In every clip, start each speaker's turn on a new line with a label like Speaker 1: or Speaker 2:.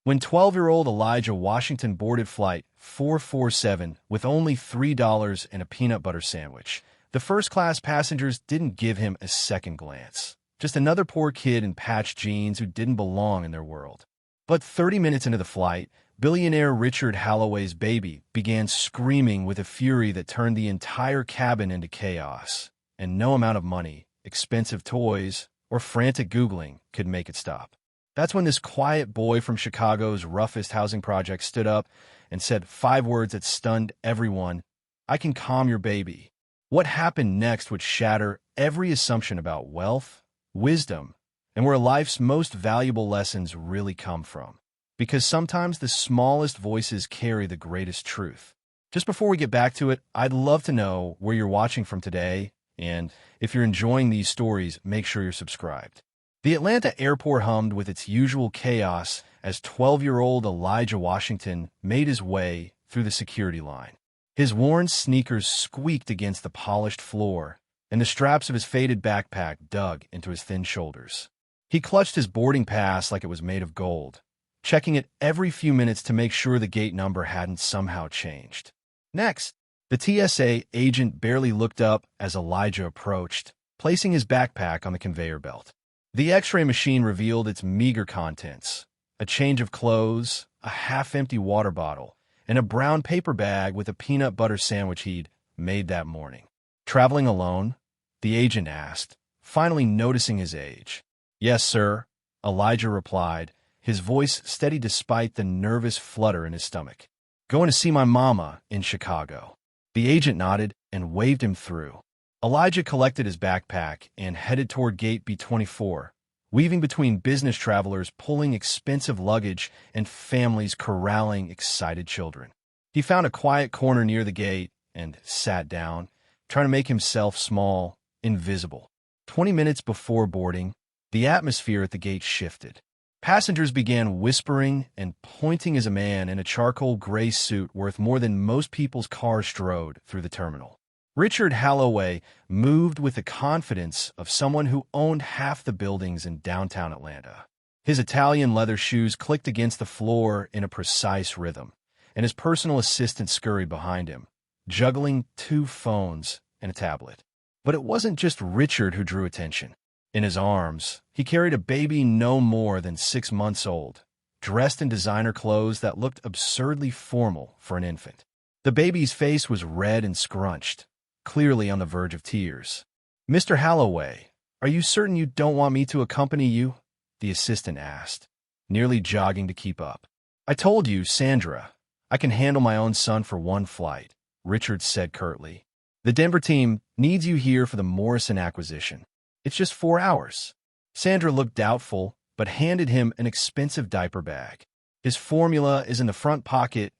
Speaker 1: When 12-year-old Elijah Washington boarded Flight 447 with only $3 and a peanut butter sandwich, the first-class passengers didn't give him a second glance. Just another poor kid in patched jeans who didn't belong in their world. But 30 minutes into the flight, billionaire Richard Halloway's baby began screaming with a fury that turned the entire cabin into chaos, and no amount of money, expensive toys, or frantic Googling could make it stop. That's when this quiet boy from Chicago's roughest housing project stood up and said 5 words that stunned everyone: "I can calm your baby." What happened next would shatter every assumption about wealth, wisdom, and where life's most valuable lessons really come from. Because sometimes the smallest voices carry the greatest truth. Just before we get back to it, I'd love to know where you're watching from today, and if you're enjoying these stories, make sure you're subscribed. The Atlanta airport hummed with its usual chaos as 12-year-old Elijah Washington made his way through the security line. His worn sneakers squeaked against the polished floor, and the straps of his faded backpack dug into his thin shoulders. He clutched his boarding pass like it was made of gold, checking it every few minutes to make sure the gate number hadn't somehow changed. Next, the TSA agent barely looked up as Elijah approached, placing his backpack on the conveyor belt. The X-ray machine revealed its meager contents: a change of clothes, a half-empty water bottle, and a brown paper bag with a peanut butter sandwich he'd made that morning. "Traveling alone?" the agent asked, finally noticing his age. "Yes, sir," Elijah replied, his voice steady despite the nervous flutter in his stomach. "Going to see my mama in Chicago." The agent nodded and waved him through. Elijah collected his backpack and headed toward Gate B24, weaving between business travelers pulling expensive luggage and families corralling excited children. He found a quiet corner near the gate and sat down, trying to make himself small, invisible. 20 minutes before boarding, the atmosphere at the gate shifted. Passengers began whispering and pointing as a man in a charcoal gray suit worth more than most people's cars strode through the terminal. Richard Halloway moved with the confidence of someone who owned half the buildings in downtown Atlanta. His Italian leather shoes clicked against the floor in a precise rhythm, and his personal assistant scurried behind him, juggling 2 phones and a tablet. But it wasn't just Richard who drew attention. In his arms, he carried a baby no more than 6 months old, dressed in designer clothes that looked absurdly formal for an infant. The baby's face was red and scrunched, clearly on the verge of tears. "Mr. Halloway, are you certain you don't want me to accompany you?" the assistant asked, nearly jogging to keep up. "I told you, Sandra, I can handle my own son for 1 flight," Richard said curtly. "The Denver team needs you here for the Morrison acquisition. It's just 4 hours." Sandra looked doubtful, but handed him an expensive diaper bag. "His formula is in the front pocket,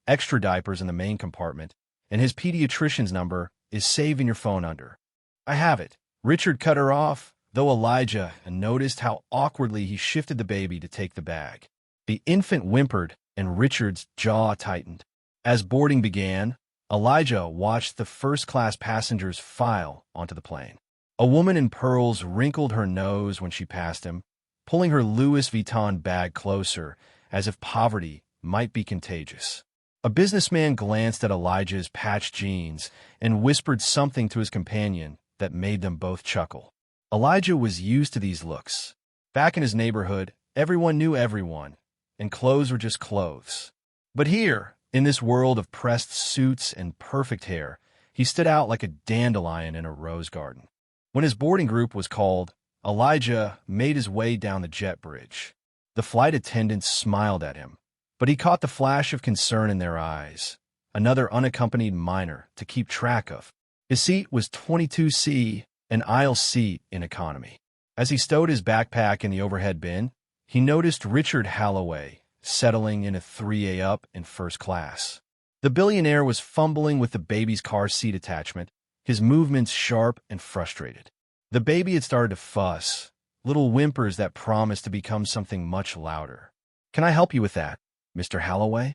Speaker 1: extra diapers in the main compartment, and his pediatrician's number is saved in your phone under." "I have it." Richard cut her off, though Elijah noticed how awkwardly he shifted the baby to take the bag. The infant whimpered, and Richard's jaw tightened. As boarding began, Elijah watched the first-class passengers file onto the plane. A woman in pearls wrinkled her nose when she passed him, pulling her Louis Vuitton bag closer, as if poverty might be contagious. A businessman glanced at Elijah's patched jeans and whispered something to his companion that made them both chuckle. Elijah was used to these looks. Back in his neighborhood, everyone knew everyone, and clothes were just clothes. But here, in this world of pressed suits and perfect hair, he stood out like a dandelion in a rose garden. When his boarding group was called, Elijah made his way down the jet bridge. The flight attendants smiled at him, but he caught the flash of concern in their eyes, another unaccompanied minor to keep track of. His seat was 22C, an aisle seat in economy. As he stowed his backpack in the overhead bin, he noticed Richard Halloway settling in a 3A up in first class. The billionaire was fumbling with the baby's car seat attachment, his movements sharp and frustrated. The baby had started to fuss, little whimpers that promised to become something much louder. "Can I help you with that, Mr. Halloway?"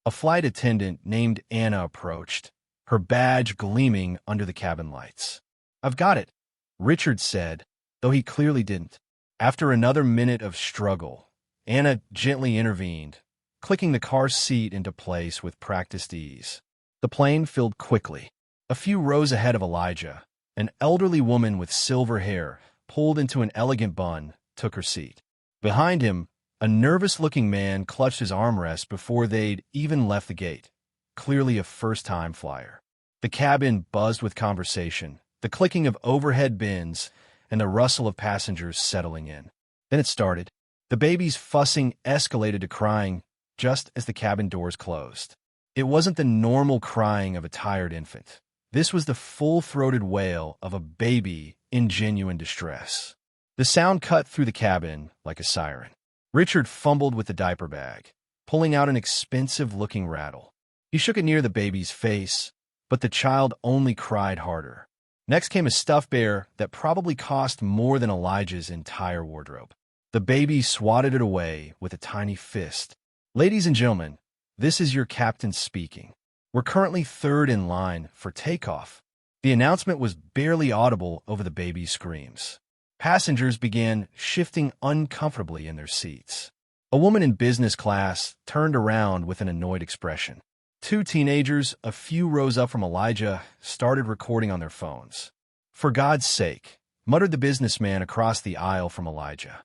Speaker 1: A flight attendant named Anna approached, her badge gleaming under the cabin lights. "I've got it," Richard said, though he clearly didn't. After another minute of struggle, Anna gently intervened, clicking the car seat into place with practiced ease. The plane filled quickly. A few rows ahead of Elijah, an elderly woman with silver hair, pulled into an elegant bun, took her seat. Behind him, a nervous-looking man clutched his armrest before they'd even left the gate, clearly a first-time flyer. The cabin buzzed with conversation, the clicking of overhead bins, and the rustle of passengers settling in. Then it started. The baby's fussing escalated to crying just as the cabin doors closed. It wasn't the normal crying of a tired infant. This was the full-throated wail of a baby in genuine distress. The sound cut through the cabin like a siren. Richard fumbled with the diaper bag, pulling out an expensive-looking rattle. He shook it near the baby's face, but the child only cried harder. Next came a stuffed bear that probably cost more than Elijah's entire wardrobe. The baby swatted it away with a tiny fist. "Ladies and gentlemen, this is your captain speaking. We're currently third in line for takeoff." The announcement was barely audible over the baby's screams. Passengers began shifting uncomfortably in their seats. A woman in business class turned around with an annoyed expression. Two teenagers, a few rows up from Elijah, started recording on their phones. "For God's sake," muttered the businessman across the aisle from Elijah.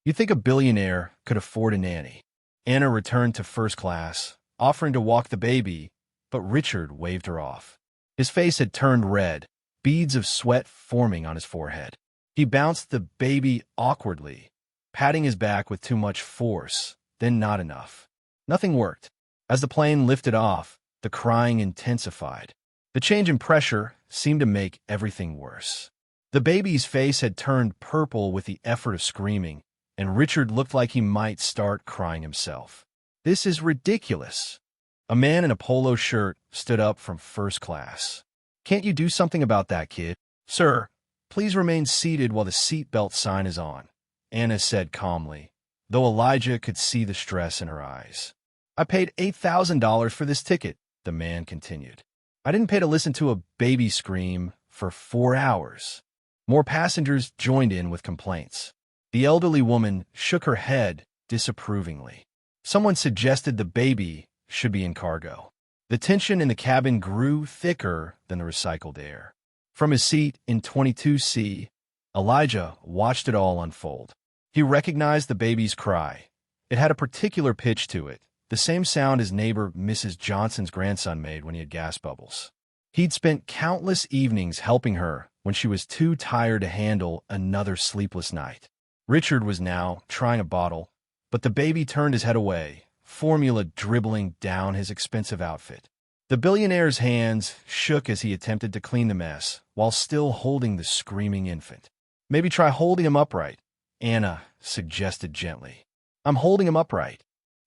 Speaker 1: "You'd think a billionaire could afford a nanny." Anna returned to first class, offering to walk the baby, but Richard waved her off. His face had turned red, beads of sweat forming on his forehead. He bounced the baby awkwardly, patting his back with too much force, then not enough. Nothing worked. As the plane lifted off, the crying intensified. The change in pressure seemed to make everything worse. The baby's face had turned purple with the effort of screaming, and Richard looked like he might start crying himself. "This is ridiculous." A man in a polo shirt stood up from first class. "Can't you do something about that, kid?" "Sir, please remain seated while the seatbelt sign is on," Anna said calmly, though Elijah could see the stress in her eyes. "I paid $8,000 for this ticket," the man continued. "I didn't pay to listen to a baby scream for 4 hours." More passengers joined in with complaints. The elderly woman shook her head disapprovingly. Someone suggested the baby should be in cargo. The tension in the cabin grew thicker than the recycled air. From his seat in 22C, Elijah watched it all unfold. He recognized the baby's cry. It had a particular pitch to it, the same sound his neighbor Mrs. Johnson's grandson made when he had gas bubbles. He'd spent countless evenings helping her when she was too tired to handle another sleepless night. Richard was now trying a bottle, but the baby turned his head away, formula dribbling down his expensive outfit. The billionaire's hands shook as he attempted to clean the mess while still holding the screaming infant. "Maybe try holding him upright," Anna suggested gently. "I'm holding him upright,"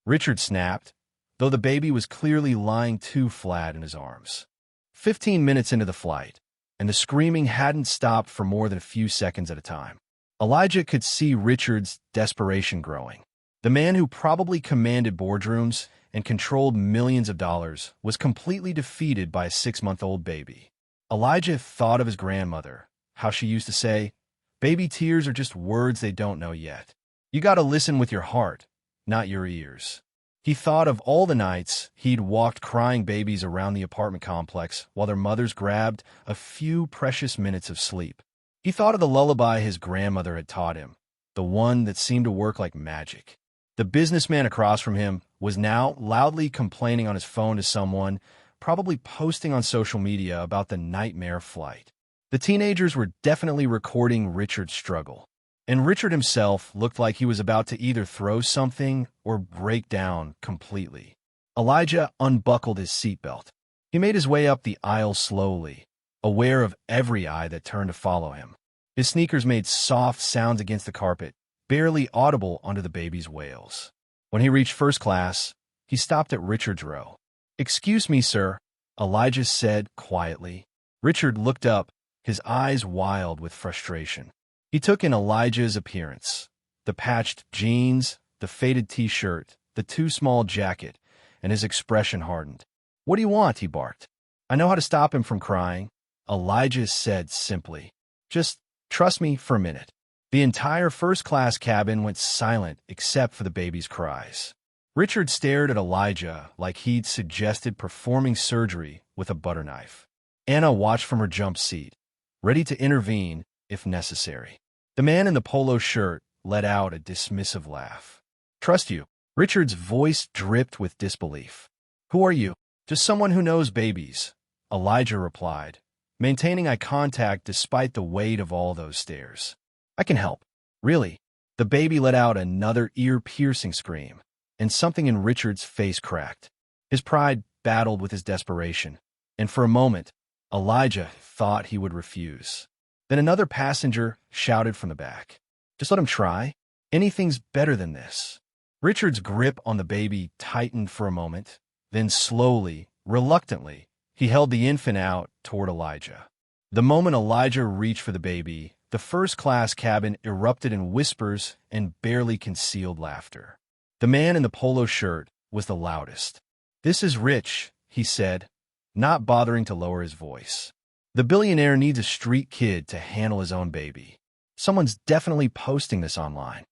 Speaker 1: Richard snapped, though the baby was clearly lying too flat in his arms. 15 minutes into the flight, and the screaming hadn't stopped for more than a few seconds at a time. Elijah could see Richard's desperation growing. The man who probably commanded boardrooms and controlled millions of dollars was completely defeated by a 6-month-old baby. Elijah thought of his grandmother, how she used to say, "Baby tears are just words they don't know yet. You gotta listen with your heart, not your ears." He thought of all the nights he'd walked crying babies around the apartment complex while their mothers grabbed a few precious minutes of sleep. He thought of the lullaby his grandmother had taught him, the one that seemed to work like magic. The businessman across from him was now loudly complaining on his phone to someone, probably posting on social media about the nightmare flight. The teenagers were definitely recording Richard's struggle, and Richard himself looked like he was about to either throw something or break down completely. Elijah unbuckled his seatbelt. He made his way up the aisle slowly, aware of every eye that turned to follow him. His sneakers made soft sounds against the carpet, barely audible under the baby's wails. When he reached first class, he stopped at Richard's row. "Excuse me, sir," Elijah said quietly. Richard looked up, his eyes wild with frustration. He took in Elijah's appearance, the patched jeans, the faded t-shirt, the too small jacket, and his expression hardened. "What do you want?" he barked. "I know how to stop him from crying," Elijah said simply. "Just trust me for a minute." The entire first-class cabin went silent except for the baby's cries. Richard stared at Elijah like he'd suggested performing surgery with a butter knife. Anna watched from her jump seat, ready to intervene if necessary. The man in the polo shirt let out a dismissive laugh. "Trust you." Richard's voice dripped with disbelief. "Who are you?" "Just someone who knows babies," Elijah replied, maintaining eye contact despite the weight of all those stares. "I can help." "Really?" The baby let out another ear-piercing scream, and something in Richard's face cracked. His pride battled with his desperation, and for a moment, Elijah thought he would refuse. Then another passenger shouted from the back, "Just let him try. Anything's better than this." Richard's grip on the baby tightened for a moment, then slowly, reluctantly, he held the infant out toward Elijah. The moment Elijah reached for the baby, the first-class cabin erupted in whispers and barely concealed laughter. The man in the polo shirt was the loudest. "This is Rich," he said, not bothering to lower his voice. "The billionaire needs a street kid to handle his own baby. Someone's definitely posting this online."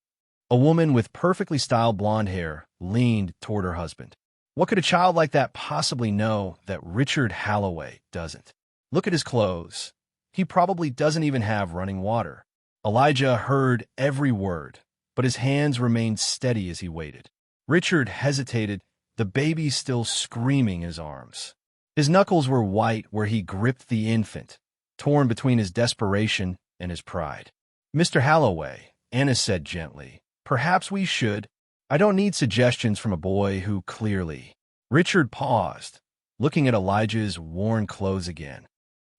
Speaker 1: A woman with perfectly styled blonde hair leaned toward her husband. "What could a child like that possibly know that Richard Halloway doesn't? Look at his clothes. He probably doesn't even have running water." Elijah heard every word, but his hands remained steady as he waited. Richard hesitated, the baby still screaming in his arms. His knuckles were white where he gripped the infant, torn between his desperation and his pride. "Mr. Halloway," Anna said gently, "perhaps we should. I don't need suggestions from a boy who clearly—" Richard paused, looking at Elijah's worn clothes again.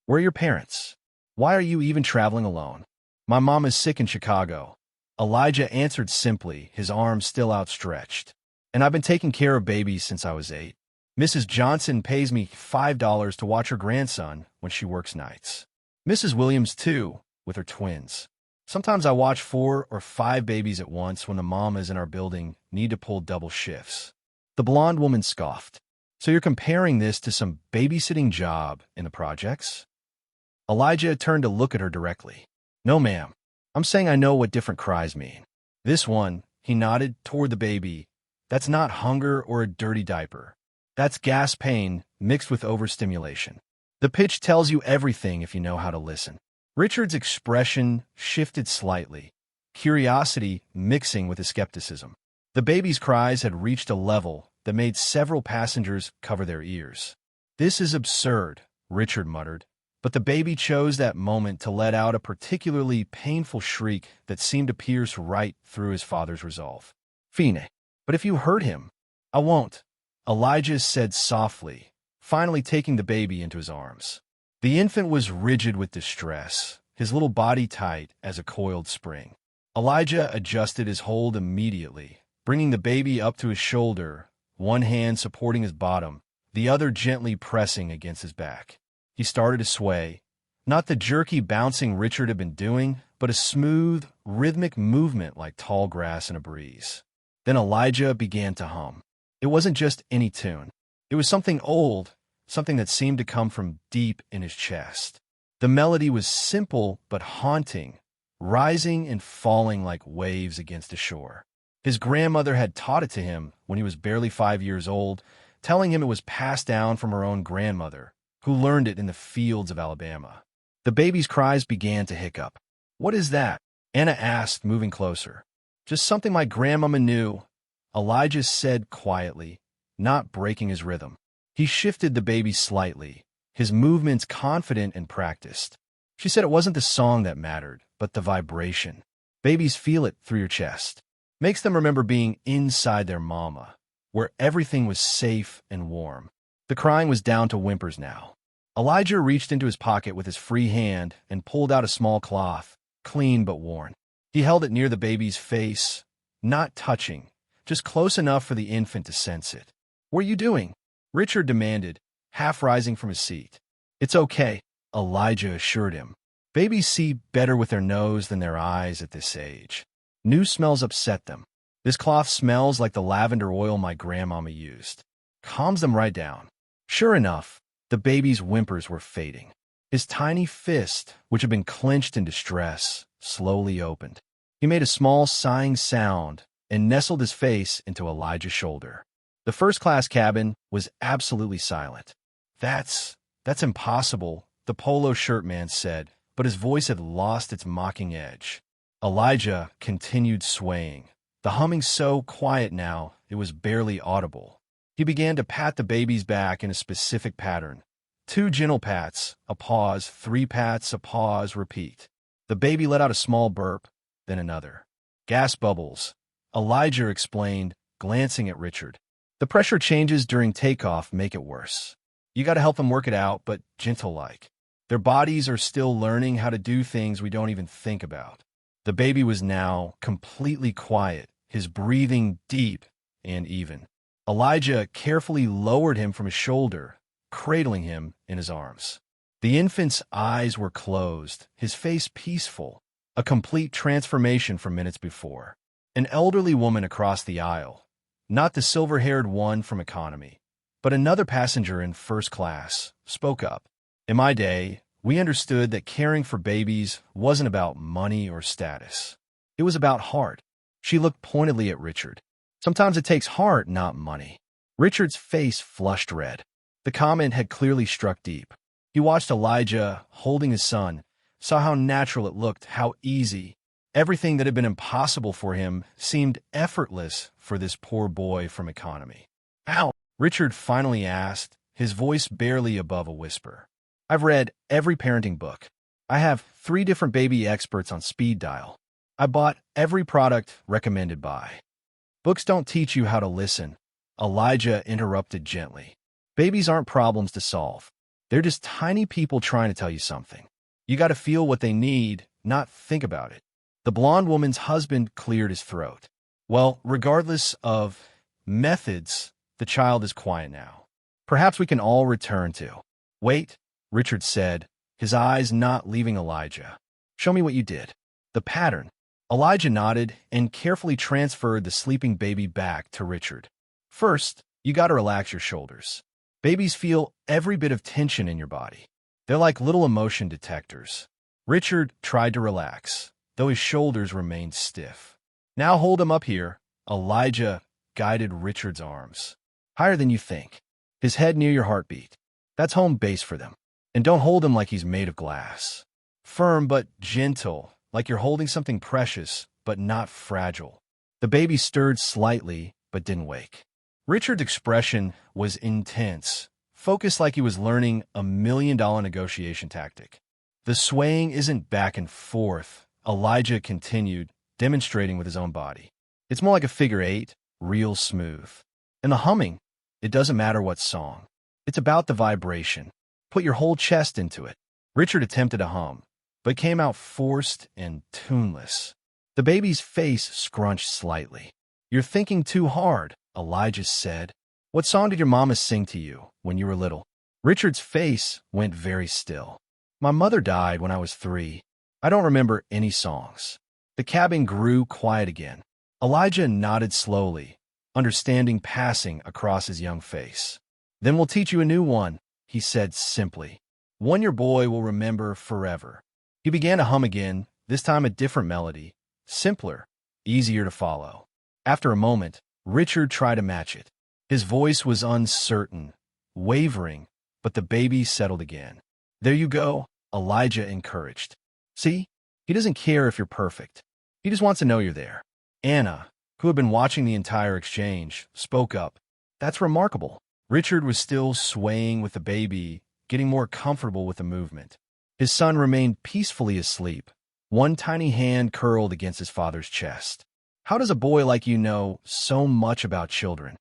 Speaker 1: "Where are your parents? Why are you even traveling alone?" "My mom is sick in Chicago," Elijah answered simply, his arms still outstretched. "And I've been taking care of babies since I was 8. Mrs. Johnson pays me $5 to watch her grandson when she works nights. Mrs. Williams, too, with her twins. Sometimes I watch 4 or 5 babies at once when the mamas in our building need to pull double shifts." The blonde woman scoffed. "So you're comparing this to some babysitting job in the projects?" Elijah turned to look at her directly. "No, ma'am. I'm saying I know what different cries mean. This one," he nodded toward the baby, "that's not hunger or a dirty diaper. That's gas pain mixed with overstimulation. The pitch tells you everything if you know how to listen." Richard's expression shifted slightly, curiosity mixing with his skepticism. The baby's cries had reached a level that made several passengers cover their ears. "This is absurd," Richard muttered, but the baby chose that moment to let out a particularly painful shriek that seemed to pierce right through his father's resolve. "Fine. But if you hurt him—" "I won't," Elijah said softly, finally taking the baby into his arms. The infant was rigid with distress, his little body tight as a coiled spring. Elijah adjusted his hold immediately, bringing the baby up to his shoulder, one hand supporting his bottom, the other gently pressing against his back. He started to sway, not the jerky bouncing Richard had been doing, but a smooth, rhythmic movement like tall grass in a breeze. Then Elijah began to hum. It wasn't just any tune. It was something old, something that seemed to come from deep in his chest. The melody was simple but haunting, rising and falling like waves against a shore. His grandmother had taught it to him when he was barely 5 years old, telling him it was passed down from her own grandmother, who learned it in the fields of Alabama. The baby's cries began to hiccup. "What is that?" Anna asked, moving closer. "Just something my grandmama knew," Elijah said quietly, not breaking his rhythm. He shifted the baby slightly, his movements confident and practiced. "She said it wasn't the song that mattered, but the vibration. Babies feel it through your chest. Makes them remember being inside their mama, where everything was safe and warm." The crying was down to whimpers now. Elijah reached into his pocket with his free hand and pulled out a small cloth, clean but worn. He held it near the baby's face, not touching, just close enough for the infant to sense it. "What are you doing?" Richard demanded, half rising from his seat. "It's okay," Elijah assured him. "Babies see better with their nose than their eyes at this age. New smells upset them. This cloth smells like the lavender oil my grandmama used. Calms them right down." Sure enough, the baby's whimpers were fading. His tiny fist, which had been clenched in distress, slowly opened. He made a small sighing sound and nestled his face into Elijah's shoulder. The first-class cabin was absolutely silent. That's impossible, the polo shirt man said, but his voice had lost its mocking edge. Elijah continued swaying, the humming so quiet now it was barely audible. He began to pat the baby's back in a specific pattern. 2 gentle pats, a pause, 3 pats, a pause, repeat. The baby let out a small burp, then another. Gas bubbles, Elijah explained, glancing at Richard. The pressure changes during takeoff make it worse. You gotta help them work it out, but gentle-like. Their bodies are still learning how to do things we don't even think about. The baby was now completely quiet, his breathing deep and even. Elijah carefully lowered him from his shoulder, cradling him in his arms. The infant's eyes were closed, his face peaceful, a complete transformation from minutes before. An elderly woman across the aisle, not the silver-haired one from economy, but another passenger in first class, spoke up. In my day, we understood that caring for babies wasn't about money or status. It was about heart. She looked pointedly at Richard. Sometimes it takes heart, not money. Richard's face flushed red. The comment had clearly struck deep. He watched Elijah holding his son, saw how natural it looked, how easy. Everything that had been impossible for him seemed effortless for this poor boy from economy. "Ow," Richard finally asked, his voice barely above a whisper. "I've read every parenting book. I have 3 different baby experts on speed dial. I bought every product recommended by." "Books don't teach you how to listen," Elijah interrupted gently. "Babies aren't problems to solve. They're just tiny people trying to tell you something. You got to feel what they need, not think about it." The blonde woman's husband cleared his throat. "Well, regardless of methods, the child is quiet now. Perhaps we can all return to." "Wait," Richard said, his eyes not leaving Elijah. "Show me what you did." "The pattern." Elijah nodded and carefully transferred the sleeping baby back to Richard. "First, you got to relax your shoulders. Babies feel every bit of tension in your body. They're like little emotion detectors." Richard tried to relax, though his shoulders remained stiff. "Now hold him up here." Elijah guided Richard's arms. "Higher than you think. His head near your heartbeat. That's home base for them. And don't hold him like he's made of glass. Firm but gentle, like you're holding something precious but not fragile." The baby stirred slightly but didn't wake. Richard's expression was intense, focused like he was learning a $1 million negotiation tactic. "The swaying isn't back and forth," Elijah continued, demonstrating with his own body. "It's more like a figure 8, real smooth. And the humming, it doesn't matter what song. It's about the vibration. Put your whole chest into it." Richard attempted to hum, but came out forced and tuneless. The baby's face scrunched slightly. "You're thinking too hard," Elijah said. "What song did your mama sing to you when you were little?" Richard's face went very still. "My mother died when I was 3. I don't remember any songs." The cabin grew quiet again. Elijah nodded slowly, understanding passing across his young face. "Then we'll teach you a new one," he said simply. "One your boy will remember forever." He began to hum again, this time a different melody, simpler, easier to follow. After a moment, Richard tried to match it. His voice was uncertain, wavering, but the baby settled again. "There you go," Elijah encouraged. "See? He doesn't care if you're perfect. He just wants to know you're there." Anna, who had been watching the entire exchange, spoke up. "That's remarkable." Richard was still swaying with the baby, getting more comfortable with the movement. His son remained peacefully asleep, one tiny hand curled against his father's chest. "How does a boy like you know so much about children?"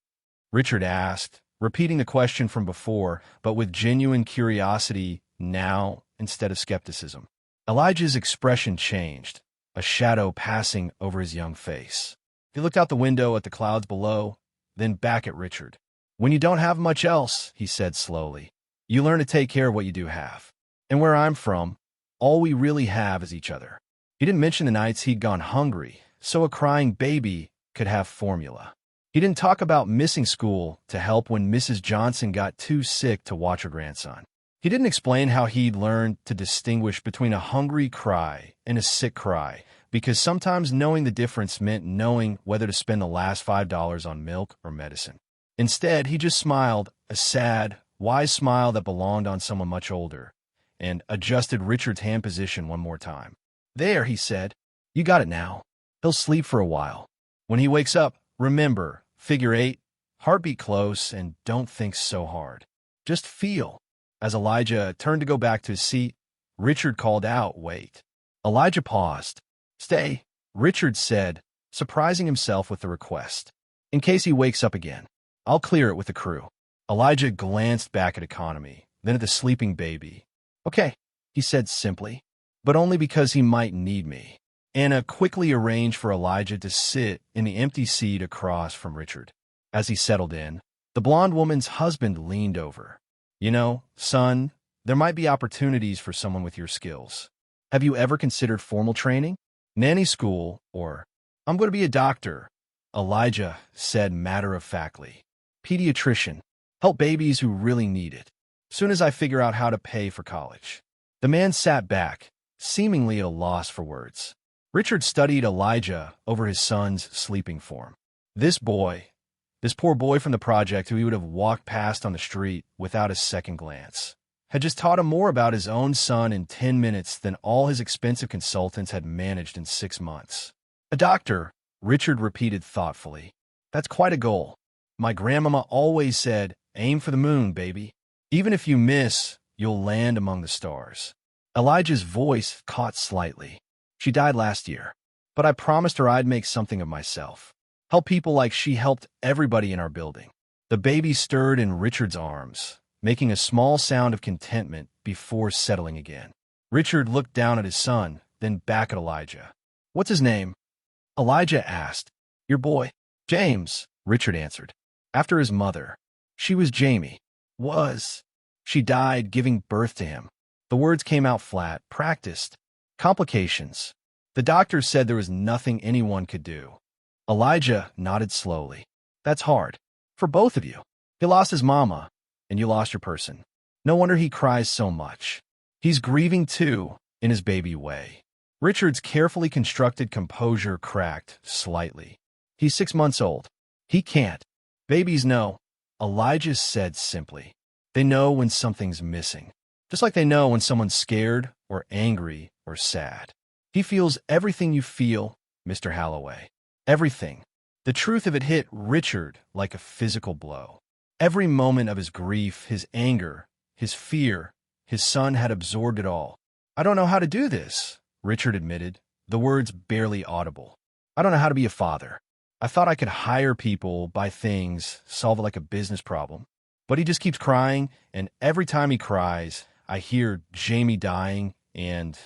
Speaker 1: Richard asked, repeating the question from before, but with genuine curiosity now instead of skepticism. Elijah's expression changed, a shadow passing over his young face. He looked out the window at the clouds below, then back at Richard. "When you don't have much else," he said slowly, "you learn to take care of what you do have. And where I'm from, all we really have is each other." He didn't mention the nights he'd gone hungry, so a crying baby could have formula. He didn't talk about missing school to help when Mrs. Johnson got too sick to watch her grandson. He didn't explain how he'd learned to distinguish between a hungry cry and a sick cry, because sometimes knowing the difference meant knowing whether to spend the last $5 on milk or medicine. Instead, he just smiled, a sad, wise smile that belonged on someone much older, and adjusted Richard's hand position one more time. "There," he said. "You got it now." He'll sleep for a while. When he wakes up, remember, figure 8, heartbeat close, and don't think so hard. Just feel. As Elijah turned to go back to his seat, Richard called out, "Wait." Elijah paused. "Stay," Richard said, surprising himself with the request. "In case he wakes up again, I'll clear it with the crew." Elijah glanced back at Economy, then at the sleeping baby. "Okay," he said simply, "but only because he might need me." Anna quickly arranged for Elijah to sit in the empty seat across from Richard. As he settled in, the blonde woman's husband leaned over. "You know, son, there might be opportunities for someone with your skills. Have you ever considered formal training? Nanny school, or I'm going to be a doctor," Elijah said matter-of-factly. "Pediatrician. Help babies who really need it. Soon as I figure out how to pay for college." The man sat back, seemingly at a loss for words. Richard studied Elijah over his son's sleeping form. This poor boy from the project who he would have walked past on the street without a second glance, had just taught him more about his own son in 10 minutes than all his expensive consultants had managed in 6 months. "A doctor," Richard repeated thoughtfully. "That's quite a goal. My grandmama always said, 'Aim for the moon, baby. Even if you miss, you'll land among the stars.'" Elijah's voice caught slightly. "She died last year, but I promised her I'd make something of myself. Help people like she helped everybody in our building." The baby stirred in Richard's arms, making a small sound of contentment before settling again. Richard looked down at his son, then back at Elijah. "What's his name?" Elijah asked. "Your boy." "James," Richard answered. "After his mother. She was Jamie. She died giving birth to him." The words came out flat, practiced. "Complications. The doctor said there was nothing anyone could do." Elijah nodded slowly. "That's hard. For both of you. He lost his mama, and you lost your person. No wonder he cries so much. He's grieving too, in his baby way." Richard's carefully constructed composure cracked slightly. "He's 6 months old. He can't." "Babies know," Elijah said simply. "They know when something's missing. Just like they know when someone's scared or angry or sad. He feels everything you feel, Mr. Halloway. Everything." The truth of it hit Richard like a physical blow. Every moment of his grief, his anger, his fear, his son had absorbed it all. "I don't know how to do this," Richard admitted, the words barely audible. "I don't know how to be a father. I thought I could hire people, buy things, solve it like a business problem. But he just keeps crying, and every time he cries, I hear Jamie dying, and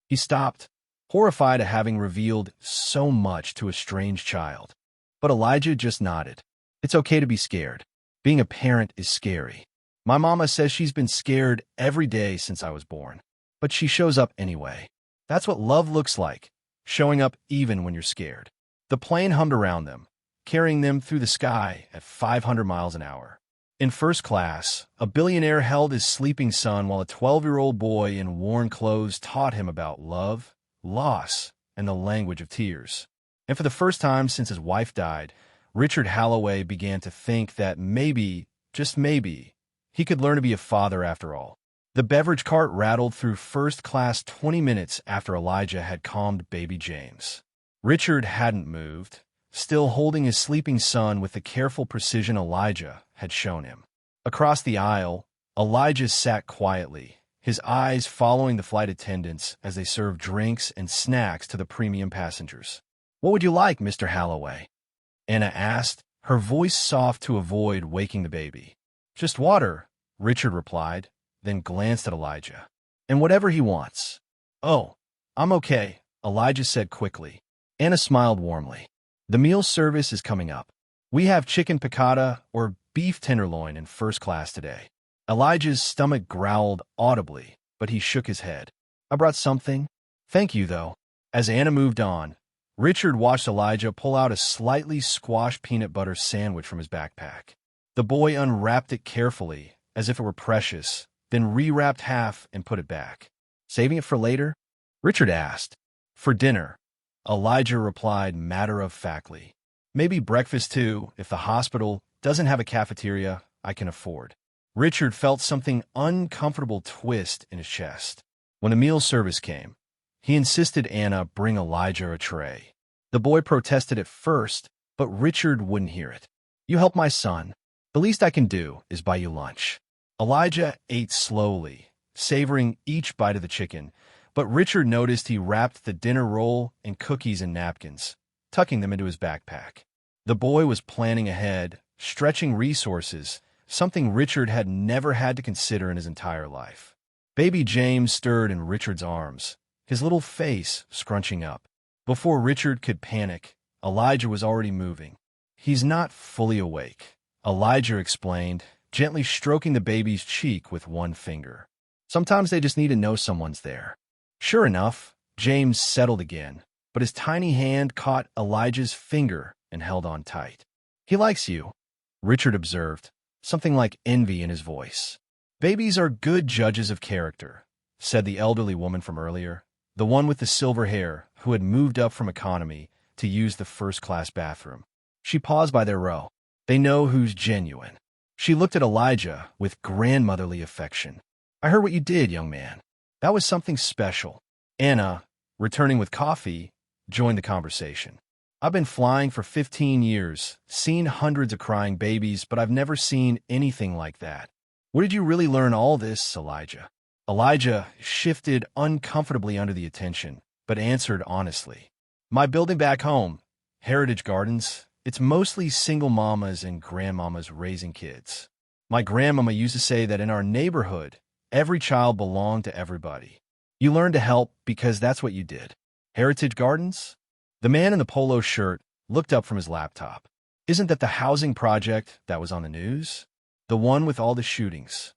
Speaker 1: He stopped, horrified at having revealed so much to a strange child. But Elijah just nodded. "It's okay to be scared. Being a parent is scary. My mama says she's been scared every day since I was born. But she shows up anyway. That's what love looks like, showing up even when you're scared." The plane hummed around them, carrying them through the sky at 500 miles an hour. In first class, a billionaire held his sleeping son while a 12-year-old boy in worn clothes taught him about love, loss, and the language of tears. And for the first time since his wife died, Richard Halloway began to think that maybe, just maybe, he could learn to be a father after all. The beverage cart rattled through first class 20 minutes after Elijah had calmed baby James. Richard hadn't moved, still holding his sleeping son with the careful precision Elijah had shown him. Across the aisle, Elijah sat quietly, his eyes following the flight attendants as they served drinks and snacks to the premium passengers. "What would you like, Mr. Halloway?" Anna asked, her voice soft to avoid waking the baby. "Just water," Richard replied, then glanced at Elijah. "And whatever he wants." "Oh, I'm okay," Elijah said quickly. Anna smiled warmly. "The meal service is coming up. We have chicken piccata or beef tenderloin in first class today." Elijah's stomach growled audibly, but he shook his head. "I brought something. Thank you, though." As Anna moved on, Richard watched Elijah pull out a slightly squashed peanut butter sandwich from his backpack. The boy unwrapped it carefully, as if it were precious, then rewrapped half and put it back. "Saving it for later?" Richard asked. For dinner, Elijah replied matter-of-factly. Maybe breakfast too, if the hospital doesn't have a cafeteria I can afford. Richard felt something uncomfortable twist in his chest. When a meal service came, he insisted Anna bring Elijah a tray. The boy protested at first, but Richard wouldn't hear it. You help my son. The least I can do is buy you lunch. Elijah ate slowly, savoring each bite of the chicken, but Richard noticed he wrapped the dinner roll in cookies and napkins, tucking them into his backpack. The boy was planning ahead, stretching resources, something Richard had never had to consider in his entire life. Baby James stirred in Richard's arms, his little face scrunching up. Before Richard could panic, Elijah was already moving. He's not fully awake, Elijah explained, gently stroking the baby's cheek with one finger. Sometimes they just need to know someone's there. Sure enough, James settled again, but his tiny hand caught Elijah's finger and held on tight. He likes you, Richard observed, something like envy in his voice. Babies are good judges of character, said the elderly woman from earlier, the one with the silver hair who had moved up from economy to use the first-class bathroom. She paused by their row. They know who's genuine. She looked at Elijah with grandmotherly affection. I heard what you did, young man. That was something special. Anna, returning with coffee, joined the conversation. I've been flying for 15 years, seen hundreds of crying babies, but I've never seen anything like that. Where did you really learn all this, Elijah? Elijah shifted uncomfortably under the attention, but answered honestly. My building back home, Heritage Gardens, it's mostly single mamas and grandmamas raising kids. My grandmama used to say that in our neighborhood, every child belonged to everybody. You learned to help because that's what you did. Heritage Gardens? The man in the polo shirt looked up from his laptop. Isn't that the housing project that was on the news? The one with all the shootings.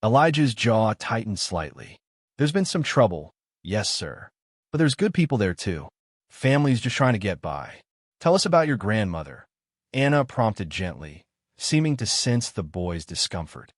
Speaker 1: Elijah's jaw tightened slightly. There's been some trouble, yes, sir. But there's good people there, too. Families just trying to get by. Tell us about your grandmother, Anna prompted gently, seeming to sense the boy's discomfort.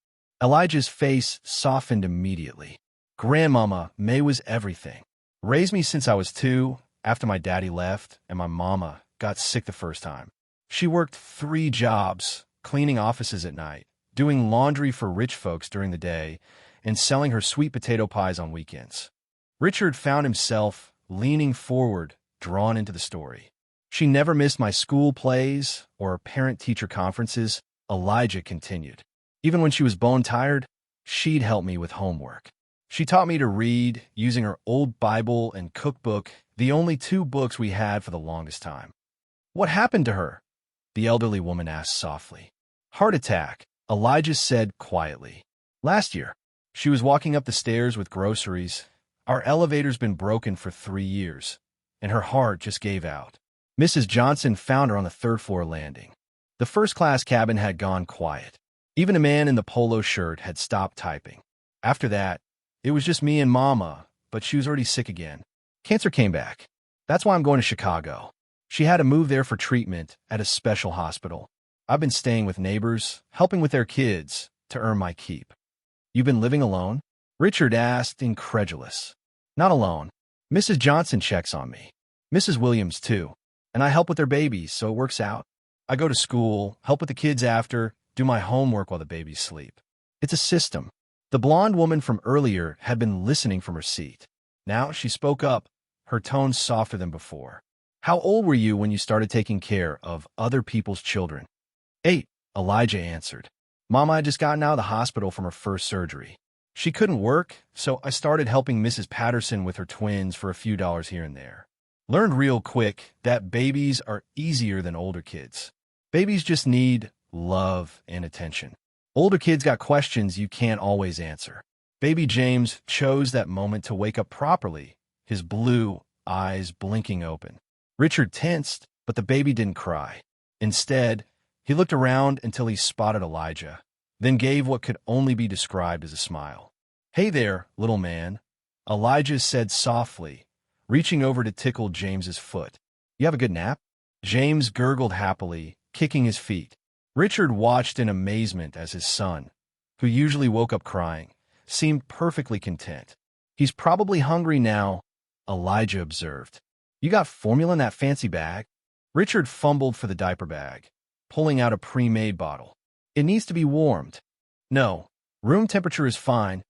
Speaker 1: Elijah's face softened immediately. Grandmama May was everything. Raised me since I was 2, after my daddy left and my mama got sick the first time. She worked 3 jobs, cleaning offices at night, doing laundry for rich folks during the day, and selling her sweet potato pies on weekends. Richard found himself leaning forward, drawn into the story. She never missed my school plays or parent-teacher conferences, Elijah continued. Even when she was bone-tired, she'd help me with homework. She taught me to read using her old Bible and cookbook, the only 2 books we had for the longest time. What happened to her? The elderly woman asked softly. Heart attack, Elijah said quietly. Last year, she was walking up the stairs with groceries. Our elevator's been broken for 3 years, and her heart just gave out. Mrs. Johnson found her on the 3rd-floor landing. The first-class cabin had gone quiet. Even a man in the polo shirt had stopped typing. After that, it was just me and Mama, but she was already sick again. Cancer came back. That's why I'm going to Chicago. She had to move there for treatment at a special hospital. I've been staying with neighbors, helping with their kids, to earn my keep. You've been living alone? Richard asked, incredulous. Not alone. Mrs. Johnson checks on me. Mrs. Williams, too. And I help with their babies, so it works out. I go to school, help with the kids after, do my homework while the babies sleep. It's a system. The blonde woman from earlier had been listening from her seat. Now she spoke up, her tone softer than before. How old were you when you started taking care of other people's children? 8, Elijah answered. Mama had just gotten out of the hospital from her first surgery. She couldn't work, so I started helping Mrs. Patterson with her twins for a few dollars here and there. Learned real quick that babies are easier than older kids. Babies just need love and attention. Older kids got questions you can't always answer. Baby James chose that moment to wake up properly, his blue eyes blinking open. Richard tensed, but the baby didn't cry. Instead, he looked around until he spotted Elijah, then gave what could only be described as a smile. Hey there, little man, Elijah said softly, reaching over to tickle James's foot. You have a good nap? James gurgled happily, kicking his feet. Richard watched in amazement as his son, who usually woke up crying, seemed perfectly content. He's probably hungry now, Elijah observed. You got formula in that fancy bag? Richard fumbled for the diaper bag, pulling out a pre-made bottle. It needs to be warmed. No, room temperature is fine,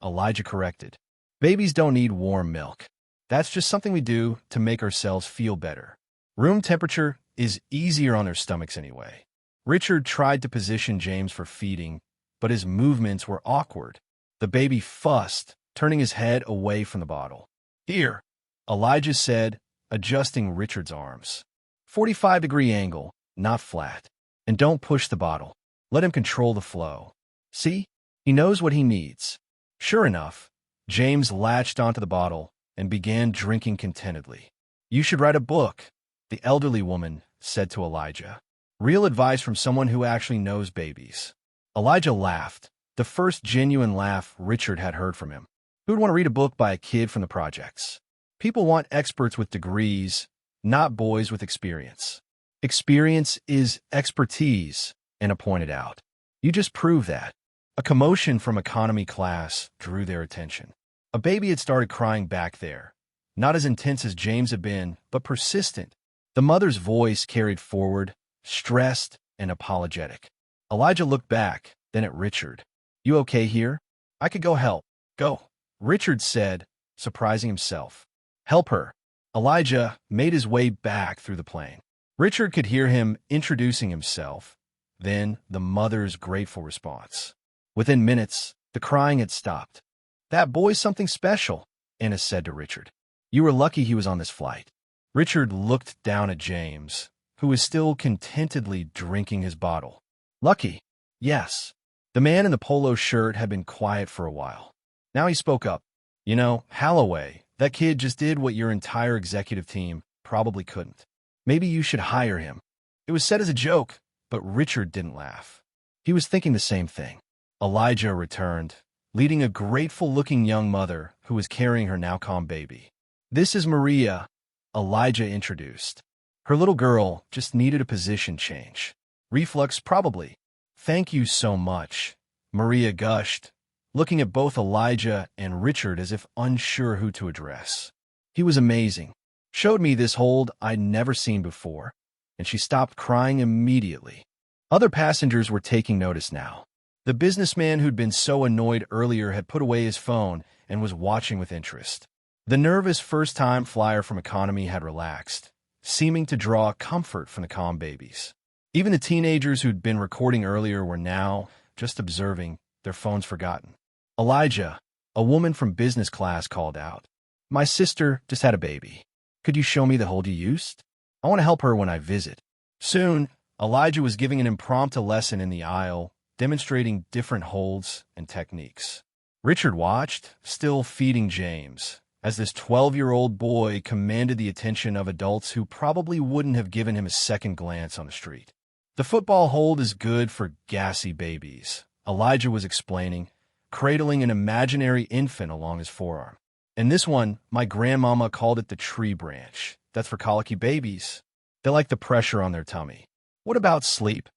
Speaker 1: Elijah corrected. Babies don't need warm milk. That's just something we do to make ourselves feel better. Room temperature is easier on their stomachs anyway. Richard tried to position James for feeding, but his movements were awkward. The baby fussed, turning his head away from the bottle. Here, Elijah said, adjusting Richard's arms. 45-degree angle, not flat. And don't push the bottle. Let him control the flow. See? He knows what he needs. Sure enough, James latched onto the bottle and began drinking contentedly. You should write a book, the elderly woman said to Elijah. Real advice from someone who actually knows babies. Elijah laughed, the first genuine laugh Richard had heard from him. Who'd want to read a book by a kid from the projects? People want experts with degrees, not boys with experience. Experience is expertise, Anna pointed out. You just proved that. A commotion from economy class drew their attention. A baby had started crying back there. Not as intense as James had been, but persistent. The mother's voice carried forward, stressed and apologetic. Elijah looked back, then at Richard. You okay here? I could go help. Go, Richard said, surprising himself. Help her. Elijah made his way back through the plane. Richard could hear him introducing himself, then the mother's grateful response. Within minutes, the crying had stopped. That boy's something special, Anna said to Richard. You were lucky he was on this flight. Richard looked down at James, who was still contentedly drinking his bottle. Lucky? Yes. The man in the polo shirt had been quiet for a while. Now he spoke up. You know, Halloway, that kid just did what your entire executive team probably couldn't. Maybe you should hire him. It was said as a joke, but Richard didn't laugh. He was thinking the same thing. Elijah returned, leading a grateful-looking young mother who was carrying her now calm baby. This is Maria, Elijah introduced. Her little girl just needed a position change. Reflux, probably. Thank you so much, Maria gushed, looking at both Elijah and Richard as if unsure who to address. He was amazing. Showed me this hold I'd never seen before, and she stopped crying immediately. Other passengers were taking notice now. The businessman who'd been so annoyed earlier had put away his phone and was watching with interest. The nervous first-time flyer from economy had relaxed, seeming to draw comfort from the calm babies. Even the teenagers who'd been recording earlier were now just observing, their phones forgotten. Elijah, a woman from business class, called out, My sister just had a baby. Could you show me the hold you used? I want to help her when I visit. Soon, Elijah was giving an impromptu lesson in the aisle, demonstrating different holds and techniques. Richard watched, still feeding James, as this 12-year-old boy commanded the attention of adults who probably wouldn't have given him a second glance on the street. The football hold is good for gassy babies, Elijah was explaining, cradling an imaginary infant along his forearm. And this one, my grandmama called it the tree branch. That's for colicky babies. They like the pressure on their tummy. What about sleep?